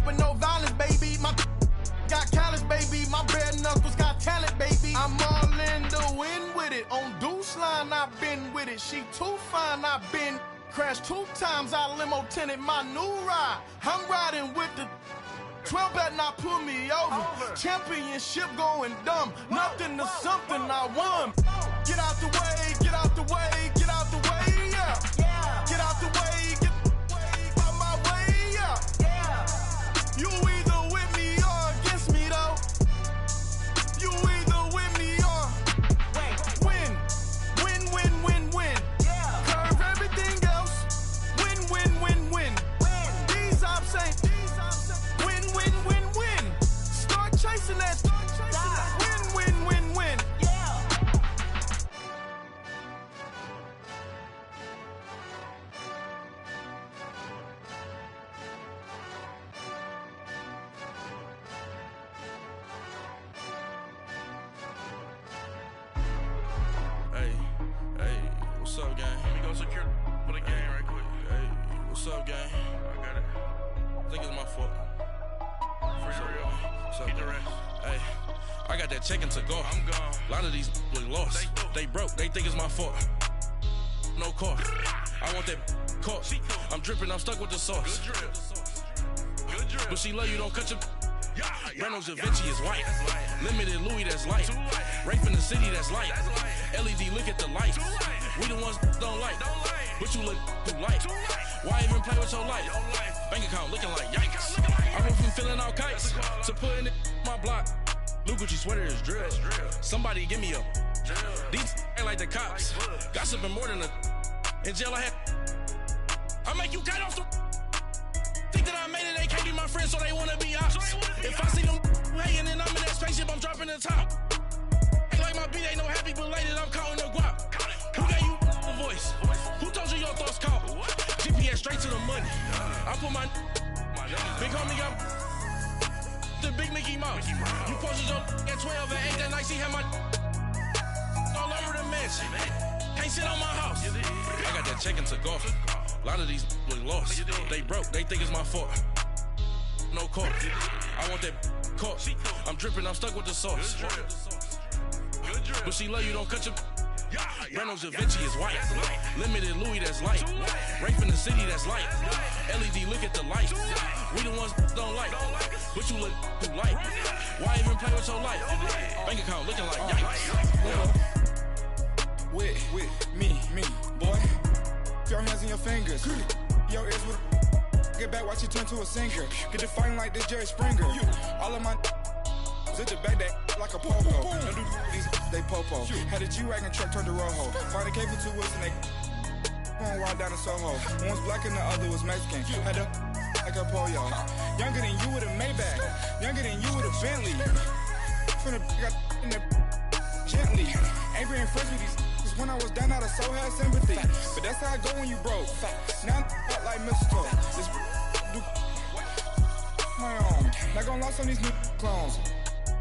But no violence, baby. My got callous, baby. My bare knuckles got talent, baby. I'm all in the wind with it. On Deuce line, I've been with it. She too fine, I've been crashed 2 times. I limo tinted my new ride. I'm riding with the 12 better not pull me over. Championship going dumb. Nothing to something I won. Get out the way, yeah. Get out the way, get out my way, yeah. You either with me or against me though. You either with me or win. Curve everything else. Win. These ops ain't win. Start chasing that. Win. Hey, what's up, gang? Let me go secure for the game right quick. Hey, what's up, gang? I got it. I think it's my fault. For real. What's up, the rest. Hey, I got that chicken to go. I'm gone. A lot of these look lost. They broke. They think it's my fault. No car. I want that caught. I'm dripping. I'm stuck with the sauce. Good drip. But she love you. Don't cut your. Reynolds Da Vinci is white. Limited Louis, that's light. Rape in the city, that's light. LED, look at the light. We the ones don't like. But you look too light. Why even play with your life? Bank account looking like yikes. I went from filling out kites to putting it in my block. New Gucci sweater is drill. Somebody give me a. These ain't like the cops. Gossiping more than a. In jail I had. I make you cut off the. Think that I made it, they can't be my friends, so they wanna be ops. If I see them hating and I'm in that spaceship, I'm dropping the top. Ain't like my beat, ain't no happy belated, I'm counting the guap. Who gave you a voice? Who told you your thoughts count? GPS straight to the money. I put my big homie got the big Mickey Mouse. You posted your at 12 and 8 that night, she had my all over the mansion. Can't sit on my house. I got that chicken to go. A lot of these look lost. They broke, they think it's my fault. No car. I want that caught. I'm dripping, I'm stuck with the sauce. But she love you, don't cut your. Reynolds Da Vinci is white. Limited Louis, that's light. Rape in the city, that's light. LED, look at the light. We the ones don't like. But you look too light. Why even play with your life? Bank account looking like yikes. With me, boy. Your hands in your fingers. Your ears with. Get back, watch you turn to a singer. Get to fighting like this Jerry Springer. All of my. Zit the back that like a popo. Don't do these, they popo. Had a G-Wagon truck turned to Rojo. Find a cable 2 wheels and they. Going wild down in Soho. One was black and the other was Mexican. Had a. Like a pollo. Younger than you with a Maybach. Younger than you with a Bentley. From the. Got in the. Gently. Ain't being friends with these. When I was down out of so had sympathy. But that's how I go when you broke. Now I'm like mistletoe. This do my own. Not gonna lost on these new clones.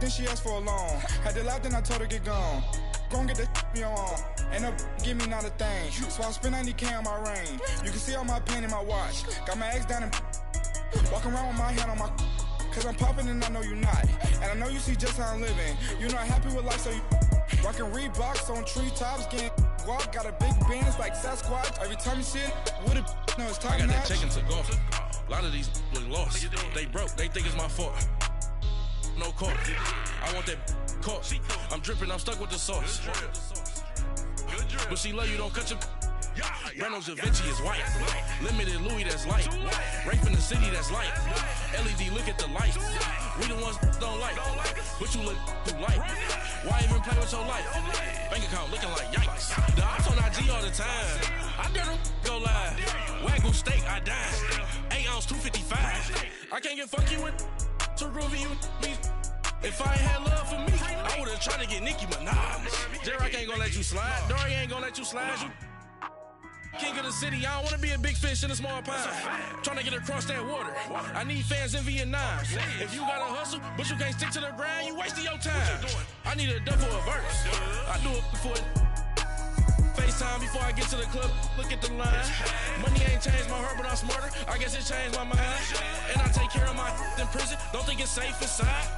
then she asked for a loan. Had to laugh, then I told her get gone. Gon' get that me on. Ain't no give me not a thing. So I spend 90K on my ring. You can see all my pain in my watch. Got my ex down and walking around with my hand on my. Cause I'm popping and I know you not. And I know you see just how I'm living. You're not happy with life, so you rockin' Reeboks on treetops, getting walk. Got a big Benz like Sasquatch. Every time you see it, with a no, it's top I got notch. that check into golf. A lot of these look lost. They broke, they think it's my fault. No court. I want that court. I'm dripping, I'm stuck with the sauce. But she love you, don't cut your. Renault Vinci is white. Limited Louis, that's light. Rape in the city, that's light. LED, look at the light. We the ones don't like. But you look too light. Why even play with your life? Bank account looking like yikes. The ops on IG all the time. I dare them go live. Wagyu steak, I dine. 8 ounce, 255. I can't get funky with too groovy you me. If I ain't had love for me, I would've tried to get Nicki Minaj. J-Rock ain't gonna let you slide. Dory ain't gonna let you slide. You king of the city, I don't wanna be a big fish in a small pond. Tryna get across that water. I need fans in Vietnam. If you gotta hustle, but you can't stick to the grind, you wasting your time. I need a double a verse. I do it before FaceTime before I get to the club. Look at the line. Money ain't changed my heart, but I'm smarter. I guess it changed my mind. And I take care of my in prison. Don't think it's safe inside.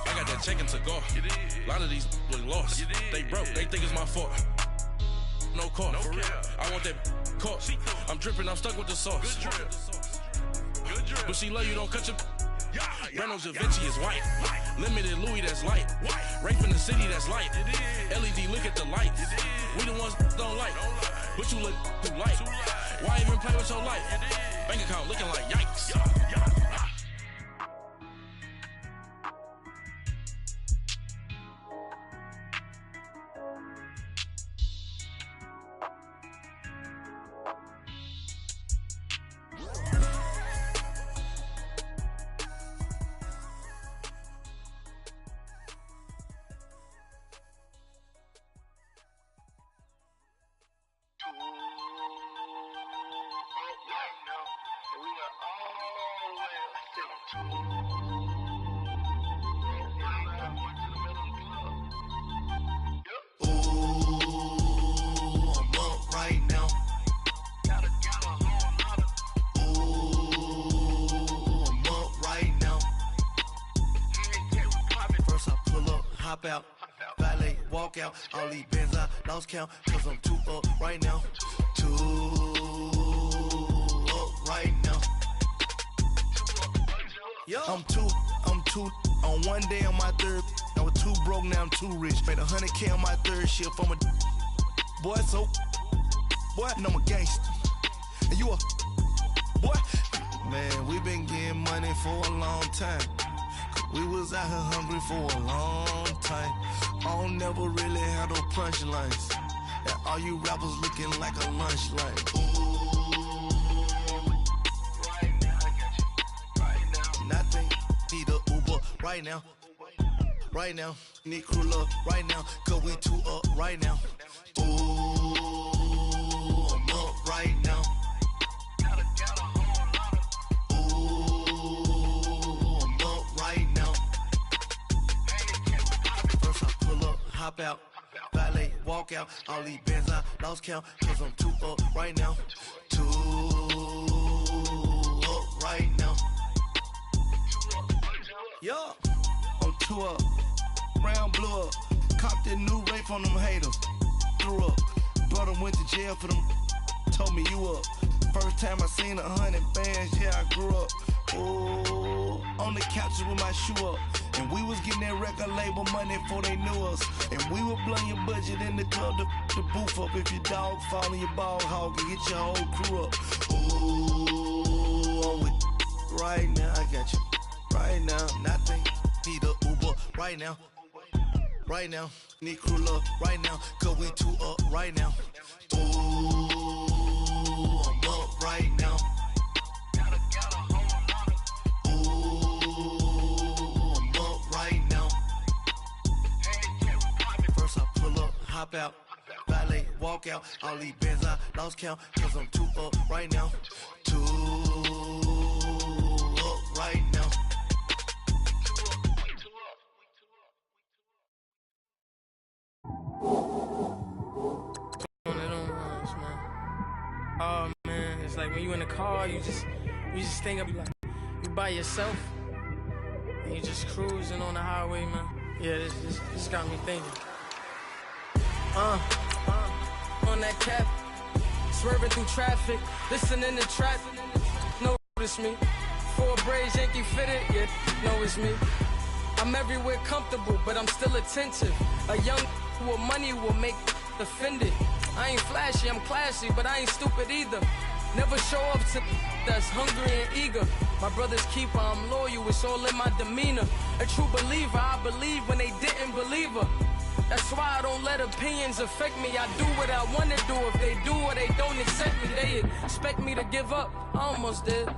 I got that check into golf. A lot of these look lost. They broke, they think it's my fault. No court, for real. I want that court. I'm dripping, I'm stuck with the sauce. But she love you, don't cut your. Renault Vinci is white. Limited Louis, that's light. Rape in the city, that's light. LED, look at the lights. We the ones don't like. But you look too light. Why even play with your life? Bank account looking like yikes. Out, valet, walk out, all these bands I lost count, cause I'm too up right now, too up right now. I'm too, on one day on my third, I was too broke, now I'm too rich, made 100K on my third shift, I'm a boy, so, boy, and I'm a gangster, and you a, boy, man, we been getting money for a long time. We was out here hungry for a long time. I don't never really had no punchlines. And all you rappers looking like a lunch line. Right now, I got you. Right now. Nothing. Need a Uber right now. Right now. Need crew love right now. Cause we too up right now. Ooh, I'm up right now. Hop out, valet, walk out, all these bands I lost count, cause I'm too up right now, too up right now. Yeah, I'm too up, round blew up, copped that new rape on them haters, threw up, brother went to jail for them, told me you up, first time I seen 100 bands, yeah I grew up, ooh, on the couches with my shoe up. And we was getting that record label money before they knew us. And we were blowing your budget in the club to boof up. If your dog fall in your ball hog and get your whole crew up. Ooh, I'm with right now, I got you. Right now, nothing. Need a Uber right now. Right now, need crew love right now. Cause we too up right now. Ooh, I'm up right now. Hop out, valet, walk out, all these bands I lost count, cause I'm too up right now, too up right now. Oh man, it's like when you in the car, you just think of like you by yourself and you just cruising on the highway, man. Yeah, this got me thinking. On that cap, swerving through traffic, listening to trap. Notice me, 4 braids, Yankee fitted. Yeah, know it's me. I'm everywhere comfortable, but I'm still attentive. A young with money will make offended. I ain't flashy, I'm classy, but I ain't stupid either. Never show up to that's hungry and eager. My brother's keeper, I'm loyal, it's all in my demeanor. A true believer, I believe when they didn't believe her. That's why I don't let opinions affect me. I do what I want to do. If they do or they don't accept me, they expect me to give up. I almost did.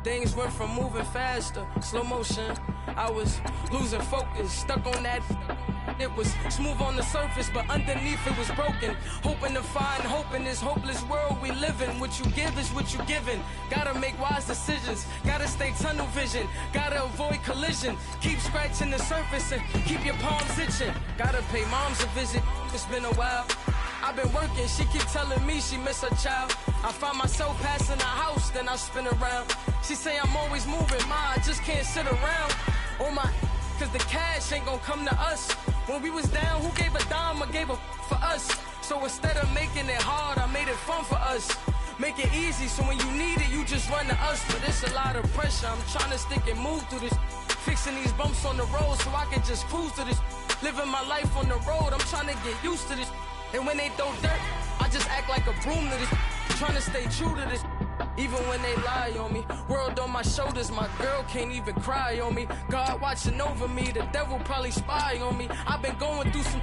Things went from moving faster, slow motion. I was losing focus, stuck on that. It was smooth on the surface, but underneath it was broken. Hoping to find hope in this hopeless world we live in. What you give is what you given. Gotta make wise decisions. Gotta stay tunnel vision. Gotta avoid collision. Keep scratching the surface and keep your palms itching. Gotta pay moms a visit. It's been a while. I've been working, she keep telling me she miss her child. I find myself passing the house, then I spin around. She say I'm always moving, ma, I just can't sit around. Oh my, cause the cash ain't gonna come to us. When we was down, who gave a dime or gave a for us? So instead of making it hard, I made it fun for us. Make it easy, so when you need it, you just run to us. But it's a lot of pressure, I'm trying to stick and move through this. Fixing these bumps on the road so I can just cruise to this. Living my life on the road, I'm trying to get used to this. And when they throw dirt, I just act like a broom to this. Trying to stay true to this. Even when they lie on me. World on my shoulders, my girl can't even cry on me. God watching over me, the devil probably spy on me. I've been going through some,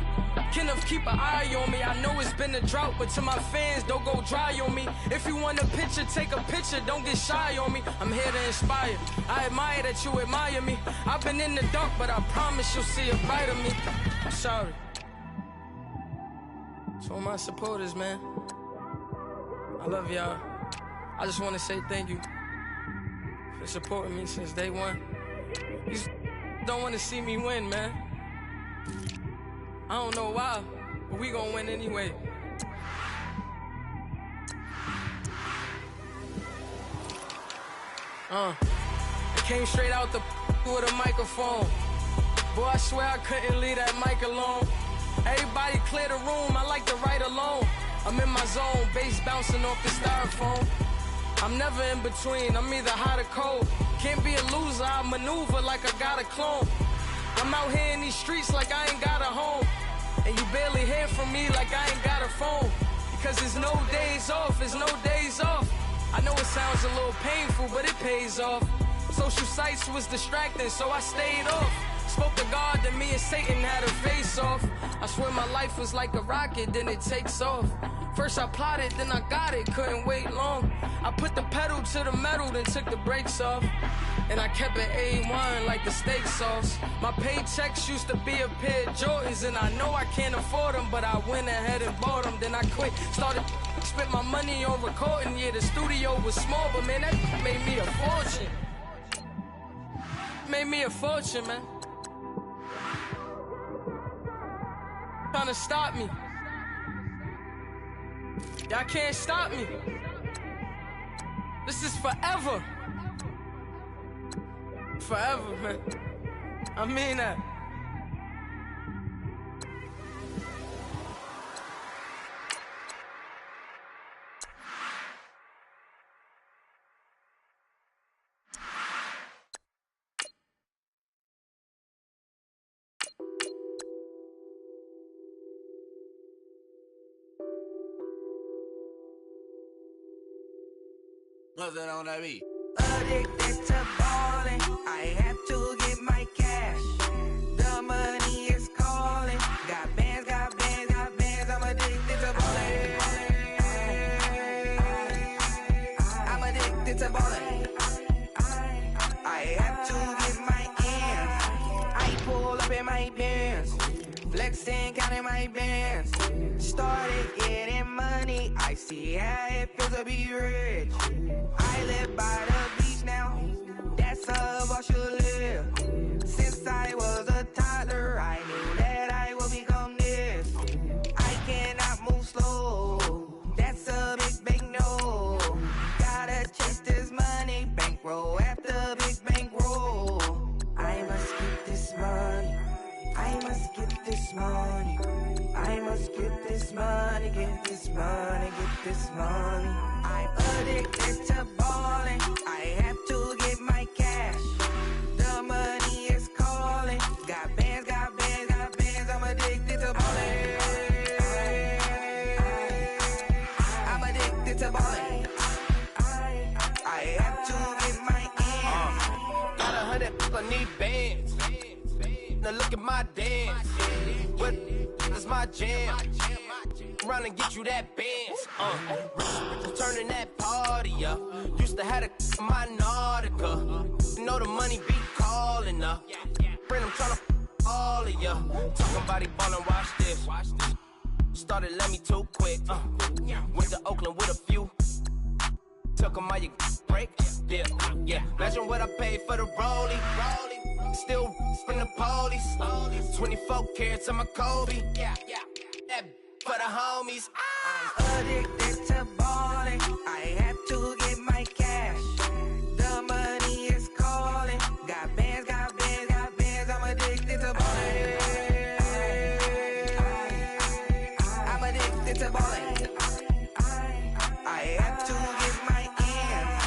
can of keep an eye on me. I know it's been a drought, but to my fans, don't go dry on me. If you want a picture, take a picture, don't get shy on me. I'm here to inspire, I admire that you admire me. I've been in the dark, but I promise you'll see a bright of me. I'm sorry. To all my supporters, man, I love y'all. I just want to say thank you for supporting me since day one. You don't want to see me win, man. I don't know why, but we gonna win anyway. I came straight out the with a microphone. Boy, I swear I couldn't leave that mic alone. Everybody clear the room, I like to write alone. I'm in my zone, bass bouncing off the styrofoam. I'm never in between, I'm either hot or cold. Can't be a loser, I maneuver like I got a clone. I'm out here in these streets like I ain't got a home. And you barely hear from me like I ain't got a phone. Because there's no days off, there's no days off. I know it sounds a little painful, but it pays off. Social sites was distracting, so I stayed off. Spoke to God, then me and Satan had a face off. I swear my life was like a rocket, then it takes off. First I plotted, then I got it, couldn't wait long. I put the pedal to the metal, then took the brakes off. And I kept it A1 like the steak sauce. My paychecks used to be a pair of Jordans, and I know I can't afford them, but I went ahead and bought them. Then I quit, started, spent my money on recording. Yeah, the studio was small, but man, that made me a fortune. Made me a fortune, man. Trying to stop me. Y'all can't stop me. This is forever. Forever, man. I mean that. What's that on that beat? Addicted to ballin', I have to get my cash. The money is calling. Got bands, got bands, got bands. I'm addicted to ballin'. I'm addicted to ballin'. I have to get my ends. I pull up in my bands, flexing, counting my bands. Started getting money, I see how it feels to be rich. I live by the beach now, that's how I should live. Since I was a toddler, I knew that I would become this. I cannot move slow, that's a big, big no. this money. I must get this money, get this money, get this money. I'm addicted to balling. I have to get my cash. The money is calling. Got bands, got bands, got bands. I'm addicted to balling. I'm addicted to balling. I have to get my ends. Got 100, I need bands. Now look at my dance. What is my jam? Run and get you that bands. Turning that party up. Used to have a my Nautica. You know the money be calling up. Friend, I'm tryna all of ya. Talking about he ballin', watch this. Started let me too quick. Went to Oakland with a few. Took 'em all you break. Yeah. Imagine what I paid for the rollie. Still from the police. 24 carats on my Kobe. That for the homies. I'm addicted to balling. I have to get my cash. The money is calling. Got bands, got bands, got bands. I'm addicted to balling. I'm addicted to balling. I have to get my ends.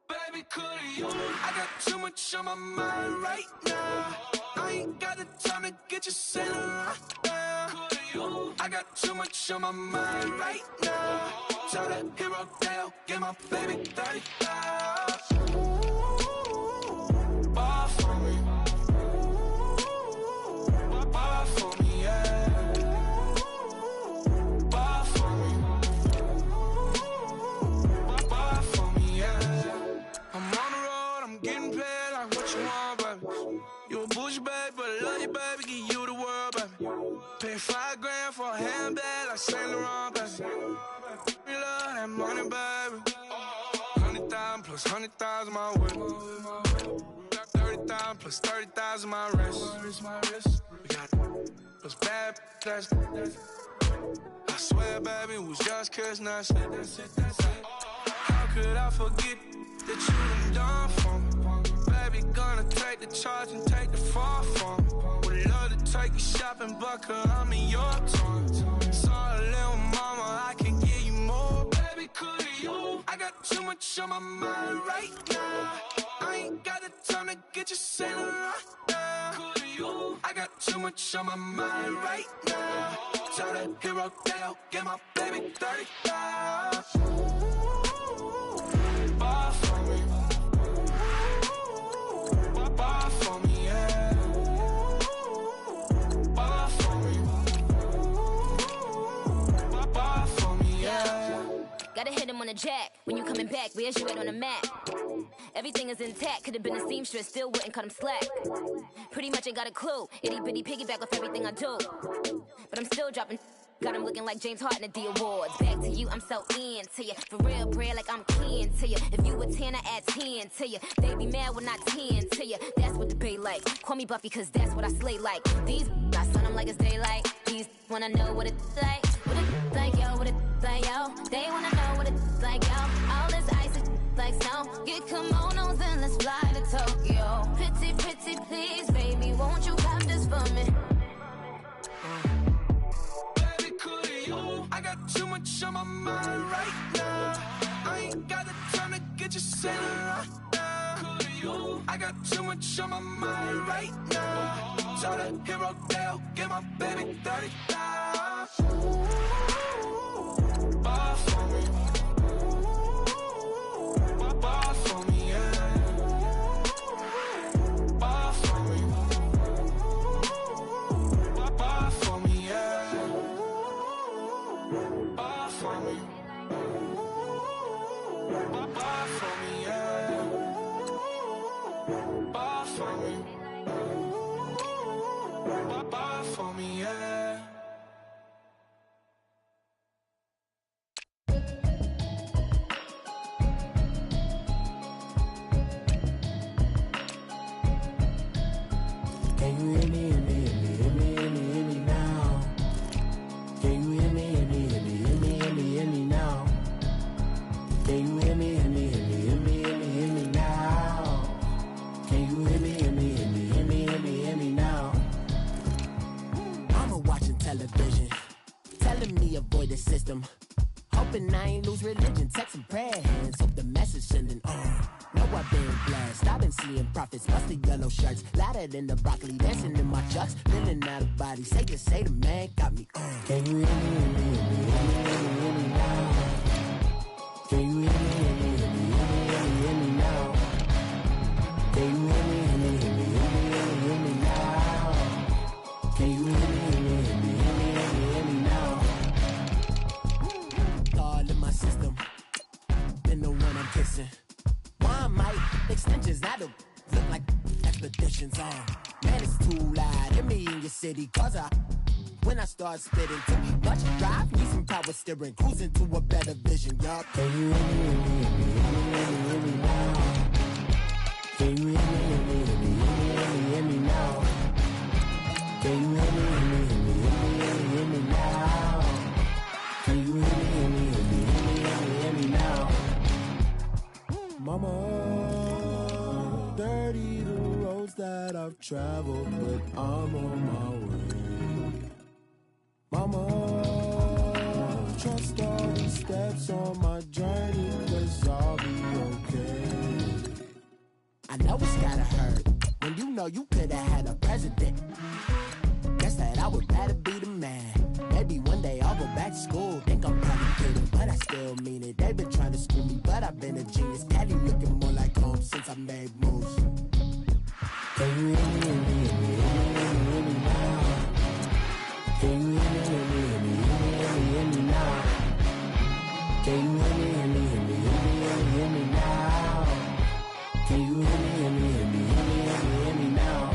Baby, could you? I got too much on my mind right now. I ain't got the time to get you sailing right now. Could you? I got too much on my mind right now. Tell that hero Dale, get my baby 35. Ball for me. Ball for me, yeah. Ball for me. Ball for me, yeah. I'm on the road, I'm getting paid like what you want, baby. You a bougie, baby, but I love you, baby. Give you the world, baby. Pay $5 grand for a handbag like Saint Laurent, baby. We love that money, baby. 100,000 plus 100,000 my way. 30,000 plus 30,000 my wrist. We got those bad, that's I swear, baby, it was just kiss, that's it. How could I forget that you done for me? Baby, gonna take the charge and take the fall from me. Would love to take you shopping, but I'm in your time. Sorry, little mama, I can give you more. Baby, could you? I got too much on my mind right now. I ain't got the time to get you sailing right now. Could you? I got too much on my mind right now. Tell that hero Dale, get my baby 35. Ball for me. Ball for me, yeah. Ball for me. Ball for me, yeah. Gotta hit him on the jack. When you coming back, where's you at on the map? Everything is intact. Could've been a seamstress, still wouldn't cut him slack. Pretty much ain't got a clue. Itty bitty piggyback off everything I do. But I'm still dropping. Got him looking like James Harden at the awards. Back to you, I'm so into you. For real, bread, like I'm keen to you. If you a 10, I add 10 to you. They be mad when I 10 to you. That's what the bay like. Call me Buffy, cause that's what I slay like. These, I sun them like it's daylight. These wanna know what it's like. What it's like, yo, what it's like, yo. They wanna know what it's like, yo. All this ice is like snow. Get kimonos and let's fly to Tokyo. Pretty, pretty, please, baby, won't you pop this for me? I got too much on my mind right now. I ain't got the time to get you sailing right now. I got too much on my mind right now. Tell the hero Dale, get my baby 35. Ball for me. Ball for me, yeah. Ball for me. Ball for me, yeah. Ball for me. Ball for me, yeah. Ball for me. Buy for me, yeah. Can you hear me, hear me, hear me, hear me, hear me, hear me now? Can you hear me, hear me, hear me, hear me, hear me, hear me now? Can you hear me, hear me, hear me, hear me, hear me, hear me now? Can you hear me, hear me, hear me, hear me, hear me, hear me now? Mama watching television, telling me avoid the system. Hoping I ain't lose religion, texting prayer hands, hope the message sending on. Know I've been blessed, I've been seeing prophets, musty yellow shirts, louder than the broccoli, dancing in my chucks, feeling out of body, say the man got me on. Can you hear me, hear me, hear me, hear me, hear me, hear me now? Can you hear me, hear me, hear me, hear me, hear me, hear me now? Can you hear me, hear me, hear me, hear me, hear me, hear me now? Can you hear me, hear me, hear me, hear me, hear me, hear me now? All in my system, been the one I'm kissing. Why might extensions I don't look like expeditions on? Man, it's too loud. Hear me in your city, cause when I start spitting, too much drive, need some power steering, cruising to a better vision, yup. Can you hear me, hear me, hear me, hear me, hear me, hear me now? Can you hear me, hear me, hear me, hear me, hear me, hear me now? Can you hear me, hear me, hear me, hear me, hear me, hear me now? Can you hear me, hear me, hear me, hear me, hear me, hear me now? Mama, dirty the roads that I've traveled, but I'm on my way. Mama, trust all the steps on my journey, 'cause I'll be okay. I know it's gotta hurt when you know you could've had a president. Guess that I would rather be the man. Maybe one day I'll go back to school. Think I'm probably kidding, but I still mean it. They've been trying to school me, but I've been a genius. Daddy looking more like home since I made moves. Can you hear me, hear me, hear me, hear me, hear me, hear me now? Can you hear me, hear me, hear me, hear me, hear me, hear me now? Can you hear me, hear me, hear me, hear me, hear me, hear me now? Can you hear me, hear me, hear me, hear me, hear me, hear me now?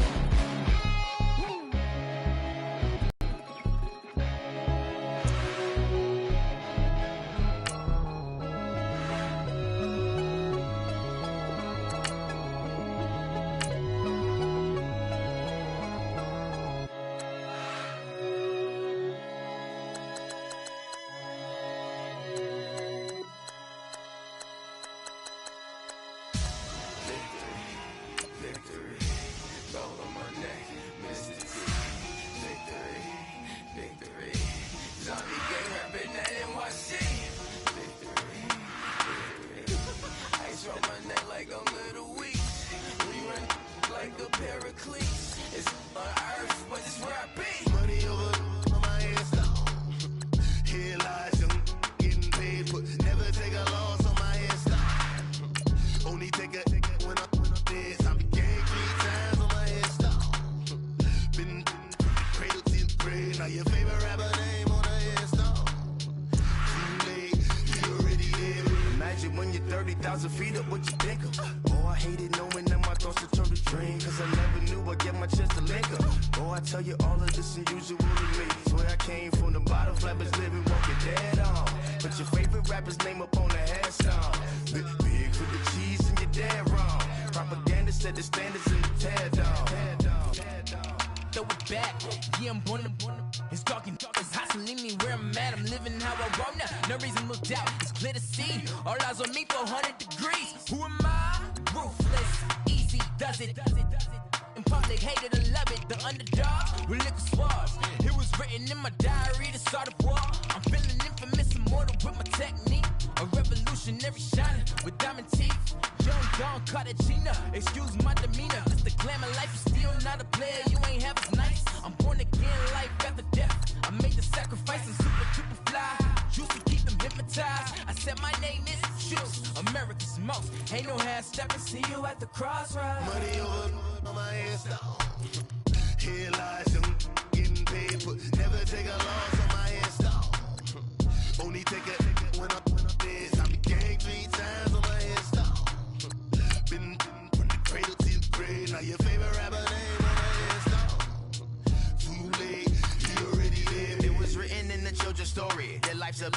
story. Your life's a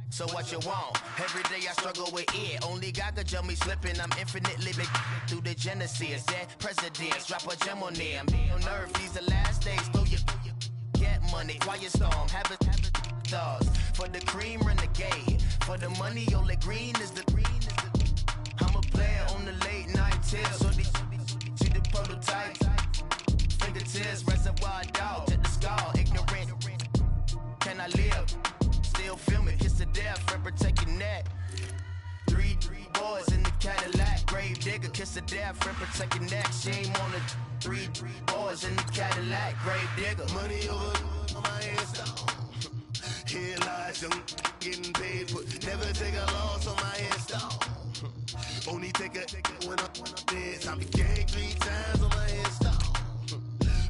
so what you want? Every day I struggle with it. Only God could jump me slipping. I'm infinitely big through the Genesis. That presidents drop a gem on them. On earth, these the last days. Throw your get money. Quiet storm. Have it stars. For the cream, renegade. For the money, only green is the green. I'm a player on the late night till. So these see the prototype. Fingertips, reservoir dog. Check the skull. Ignorant. Can I live? Still film it. Kiss the death. Forever take your neck. Three boys in the Cadillac. Grave digger. Kiss the death. Forever take your neck. Shame on the three boys in the Cadillac. Grave digger. Money over on my headstone. Here lies young, getting paid, but never take a loss on my headstone. Only take a when I'm dead. Time to gang 3 times on my headstone.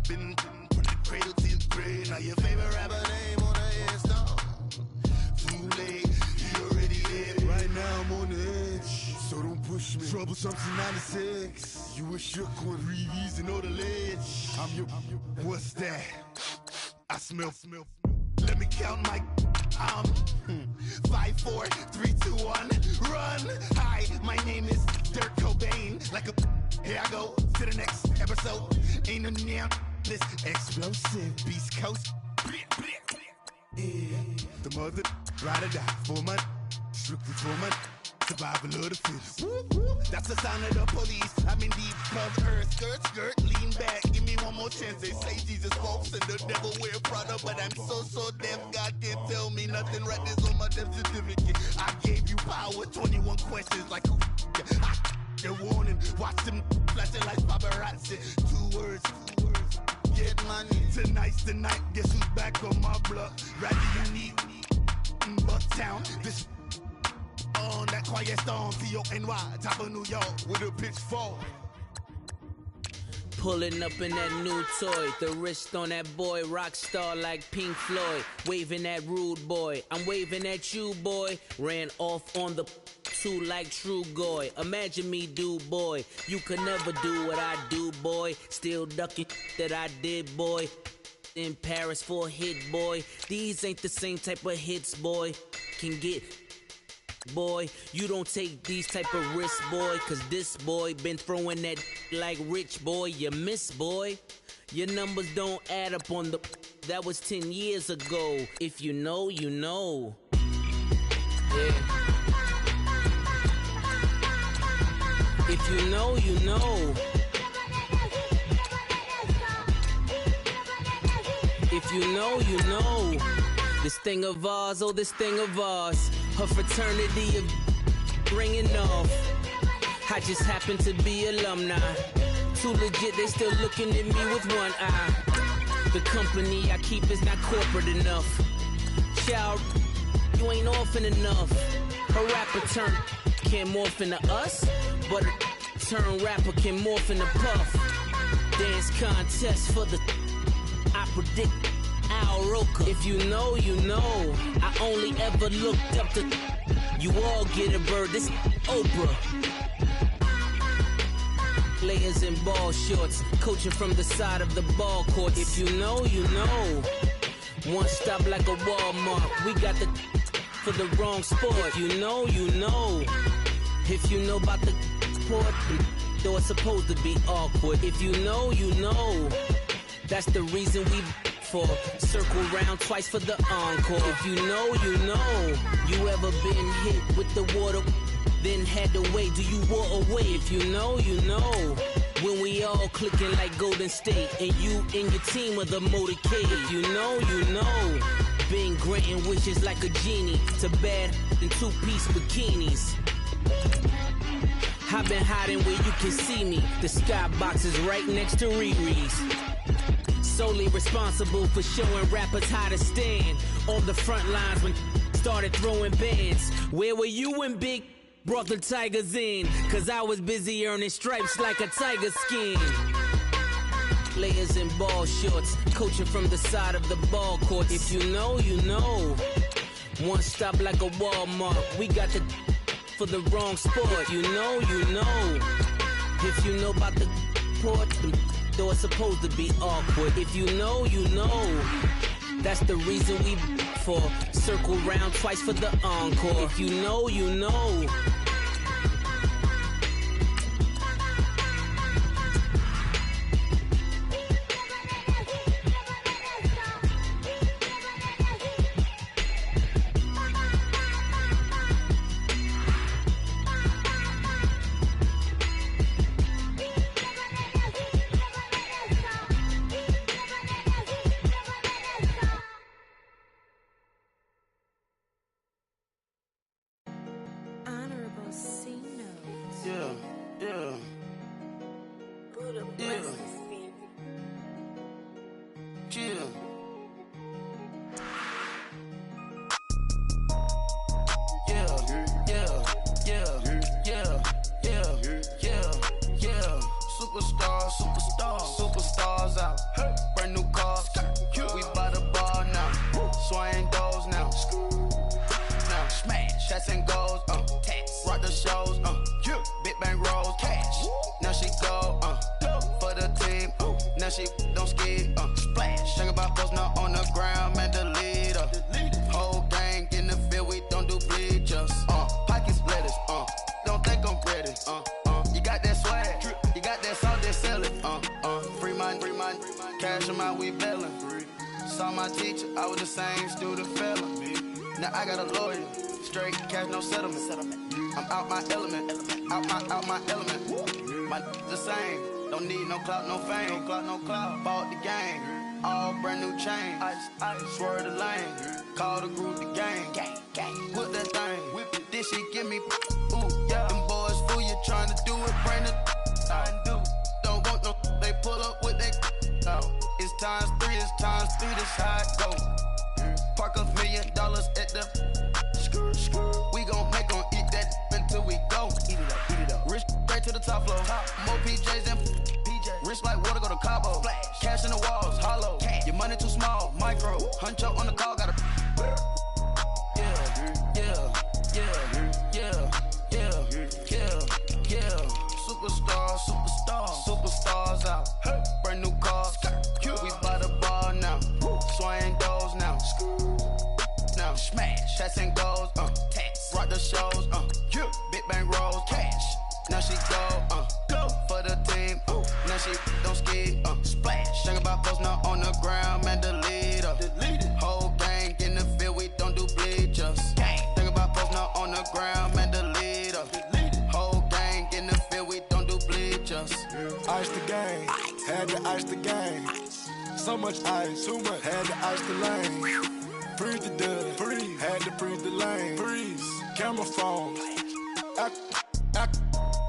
Been from the cradle to the grave. Now your favorite rapper name on the headstone. Too late, you already dead. Right now I'm on the edge, so don't push me. Trouble something 96. You a shook one, Reeves and all the ledge. I'm your. What's that? I smell. Let me count my 5, 4, 3, 2, 1, run. Hi, my name is Dirk Cobain. Like a here I go to the next episode. Ain't no damn this explosive Beast Coast. Yeah. The mother ride or die for my strictly for my survival of the fittest. That's the sound of the police. I'm in deep cause earth, skirt, lean back. Give me one more chance. They say Jesus walks and the devil wear Prada, but I'm so deaf. God can't tell me nothing. Right this on my death certificate. I gave you power. 21 questions like who? They're warning. Watch them flashing like paparazzi. 2 words. Get money. Tonight's the night. Guess who's back on my block? Rather you need Bucktown. This on that quiet storm, T-O-N-Y, top of New York, with a pitchfork. Pulling up in that new toy, the wrist on that boy, rock star like Pink Floyd, waving at rude boy, I'm waving at you boy, ran off on the 2 like True Goy, imagine me do boy, you could never do what I do boy, still ducking that I did boy, in Paris for a hit boy, these ain't the same type of hits boy, can get boy, you don't take these type of risks, boy, cause this boy been throwing that like rich boy, you miss, boy. Your numbers don't add up on the, that was 10 years ago. If you know, you know. Yeah. If you know, you know. If you know, you know. This thing of ours, oh, this thing of ours. Her fraternity of ringing off. I just happen to be alumni. Too legit, they still looking at me with one eye. The company I keep is not corporate enough. Child, you ain't orphan enough. A rapper turn can't morph into us, but a turn rapper can morph into Puff. Dance contest for the, I predict Al Roker. If you know, you know. I only ever looked up to, you all get a bird, this Oprah. Players in ball shorts, coaching from the side of the ball court. If you know, you know. One stop like a Walmart. We got the for the wrong sport. If you know, you know. If you know about the sport, though it's supposed to be awkward. If you know, you know. That's the reason we for circle round twice for the encore. If you know, you know. You ever been hit with the water? Then had to wait, do you walk away? If you know, you know. When we all clicking like Golden State, and you and your team are the motorcade. If you know, you know. Been granting wishes like a genie to bad in 2-piece bikinis. I've been hiding where you can see me. The skybox is right next to Riri's. Solely responsible for showing rappers how to stand on the front lines when started throwing bands. Where were you when Big brought the Tigers in? Cause I was busy earning stripes like a tiger skin. Players in ball shorts, coaching from the side of the ball court. If you know, you know. One stop like a Walmart. We got the for the wrong sport. You know, you know. If you know about the port, though it's supposed to be awkward. If you know, you know. That's the reason we for. Circle round twice for the encore. If you know, you know. Superstars out. Brand new cars. We by the bar now. Swaying doors now. Now smash. Shots and goals. Rock the shows. Big bang rolls. Cash. Now she go. For the team. Now she don't ski. Splash. Think about post now on the ground. Man, the leader. Whole gang in the field. We don't do bleachers. Pocket splitters. Don't think I'm ready. You got that swag. You got that salt that sell it. Free mind. Cash them out, we bailin'. Saw my teacher, I was the same student felon. Now I got a lawyer. Straight cash, no settlement. I'm out my element. Out my element. My the same. Don't need no clout, no fame. No clout. Bought the game. All brand new chain. Ice. Swerve the lane. Call the group the gang. Whip that thing. Whip it. This shit give me. Ooh, yeah. Them boys fool you trying to do it. Bring the don't want no. They pull up with that. It's times 3. This how it go. Park $1 million at the. We gon' make 'em eat that until we go. Eat it up. Rich straight to the top floor. More PJs than Rich like water, go to Cabo. Cash in the walls, hollow. Your money too small, micro. Hunch up on the call, gotta. Superstars out. Brand new cars. We by the bar now. Swaying doors now. Now smash. Shots and goals. Rock the shows. Big bang rolls. Cash. Now she go. For the team. Now she don't ski. Splash. Think about post now on the ground. Man, the leader. Whole gang in the field. We don't do bleachers. Think about post now on the ground. Man, the leader. Whole gang in the field. We don't do bleachers. Ice the game. Had to ice the game. So much ice. Too much. Had to ice the lane. Freeze the dud. Freeze. Had to freeze the lane. Freeze. Camera phone.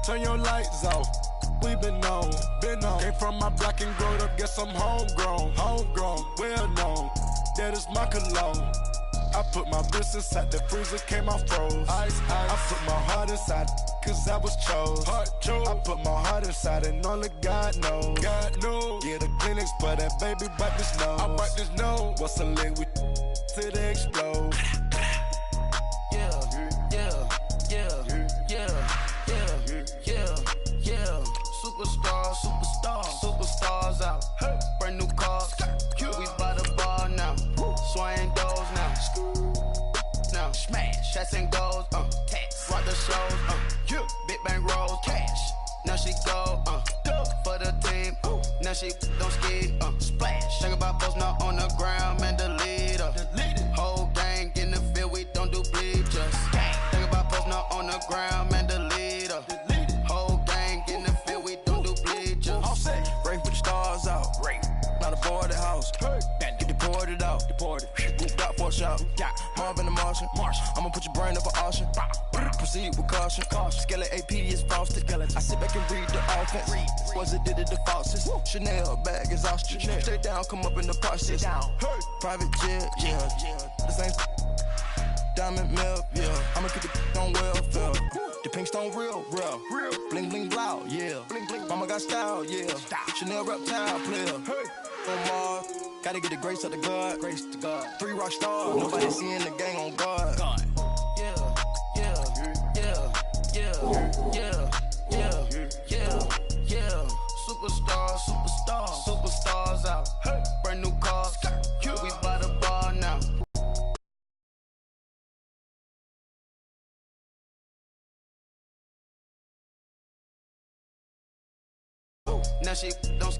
Turn your lights off. We been on. Came from my block and growed up. Guess I'm homegrown. Well known. That is my cologne. I put my wrist inside the freezer, came out froze. Ice. I put my heart inside, cause I was chose. I put my heart inside and only God knows. Yeah, the clinics, but that baby bite this nose. I bite this nose. What's a lick with till they explode? Superstars out. Brand new cars. We by the bar now. Swaying doors now. Now smash. Shots and goals. Rock the shows. Big bang rolls. Cash. Now she go. For the team. Now she don't ski. Splash. Think about post now on the ground. Man, the leader. Whole gang in the field. We don't do bleachers. Think about post now on the ground. Man, the leader. Whole gang in the field. We don't do bleachers. All set. Race with the stars out. Not a boarded house. Get deported out. Moved out for a shot. Marvin the Martian. I'ma put your brain up for auction. Proceed with caution. Skeleton AP is frosted. I sit back and read the offense. Was it did it the faucets? Chanel bag is ostrich. Stay down, come up in the process. Private jet, yeah. The same diamond milk, yeah. I'ma keep it on welfare. The pink stone real. Bling bling blow, yeah. Mama got style, yeah. Chanel reptile player. On Mars, gotta get the grace of the God. 3 rock stars, nobody seeing the gang on guard. Superstars out. Brand new cars. We by the bar. Now she don't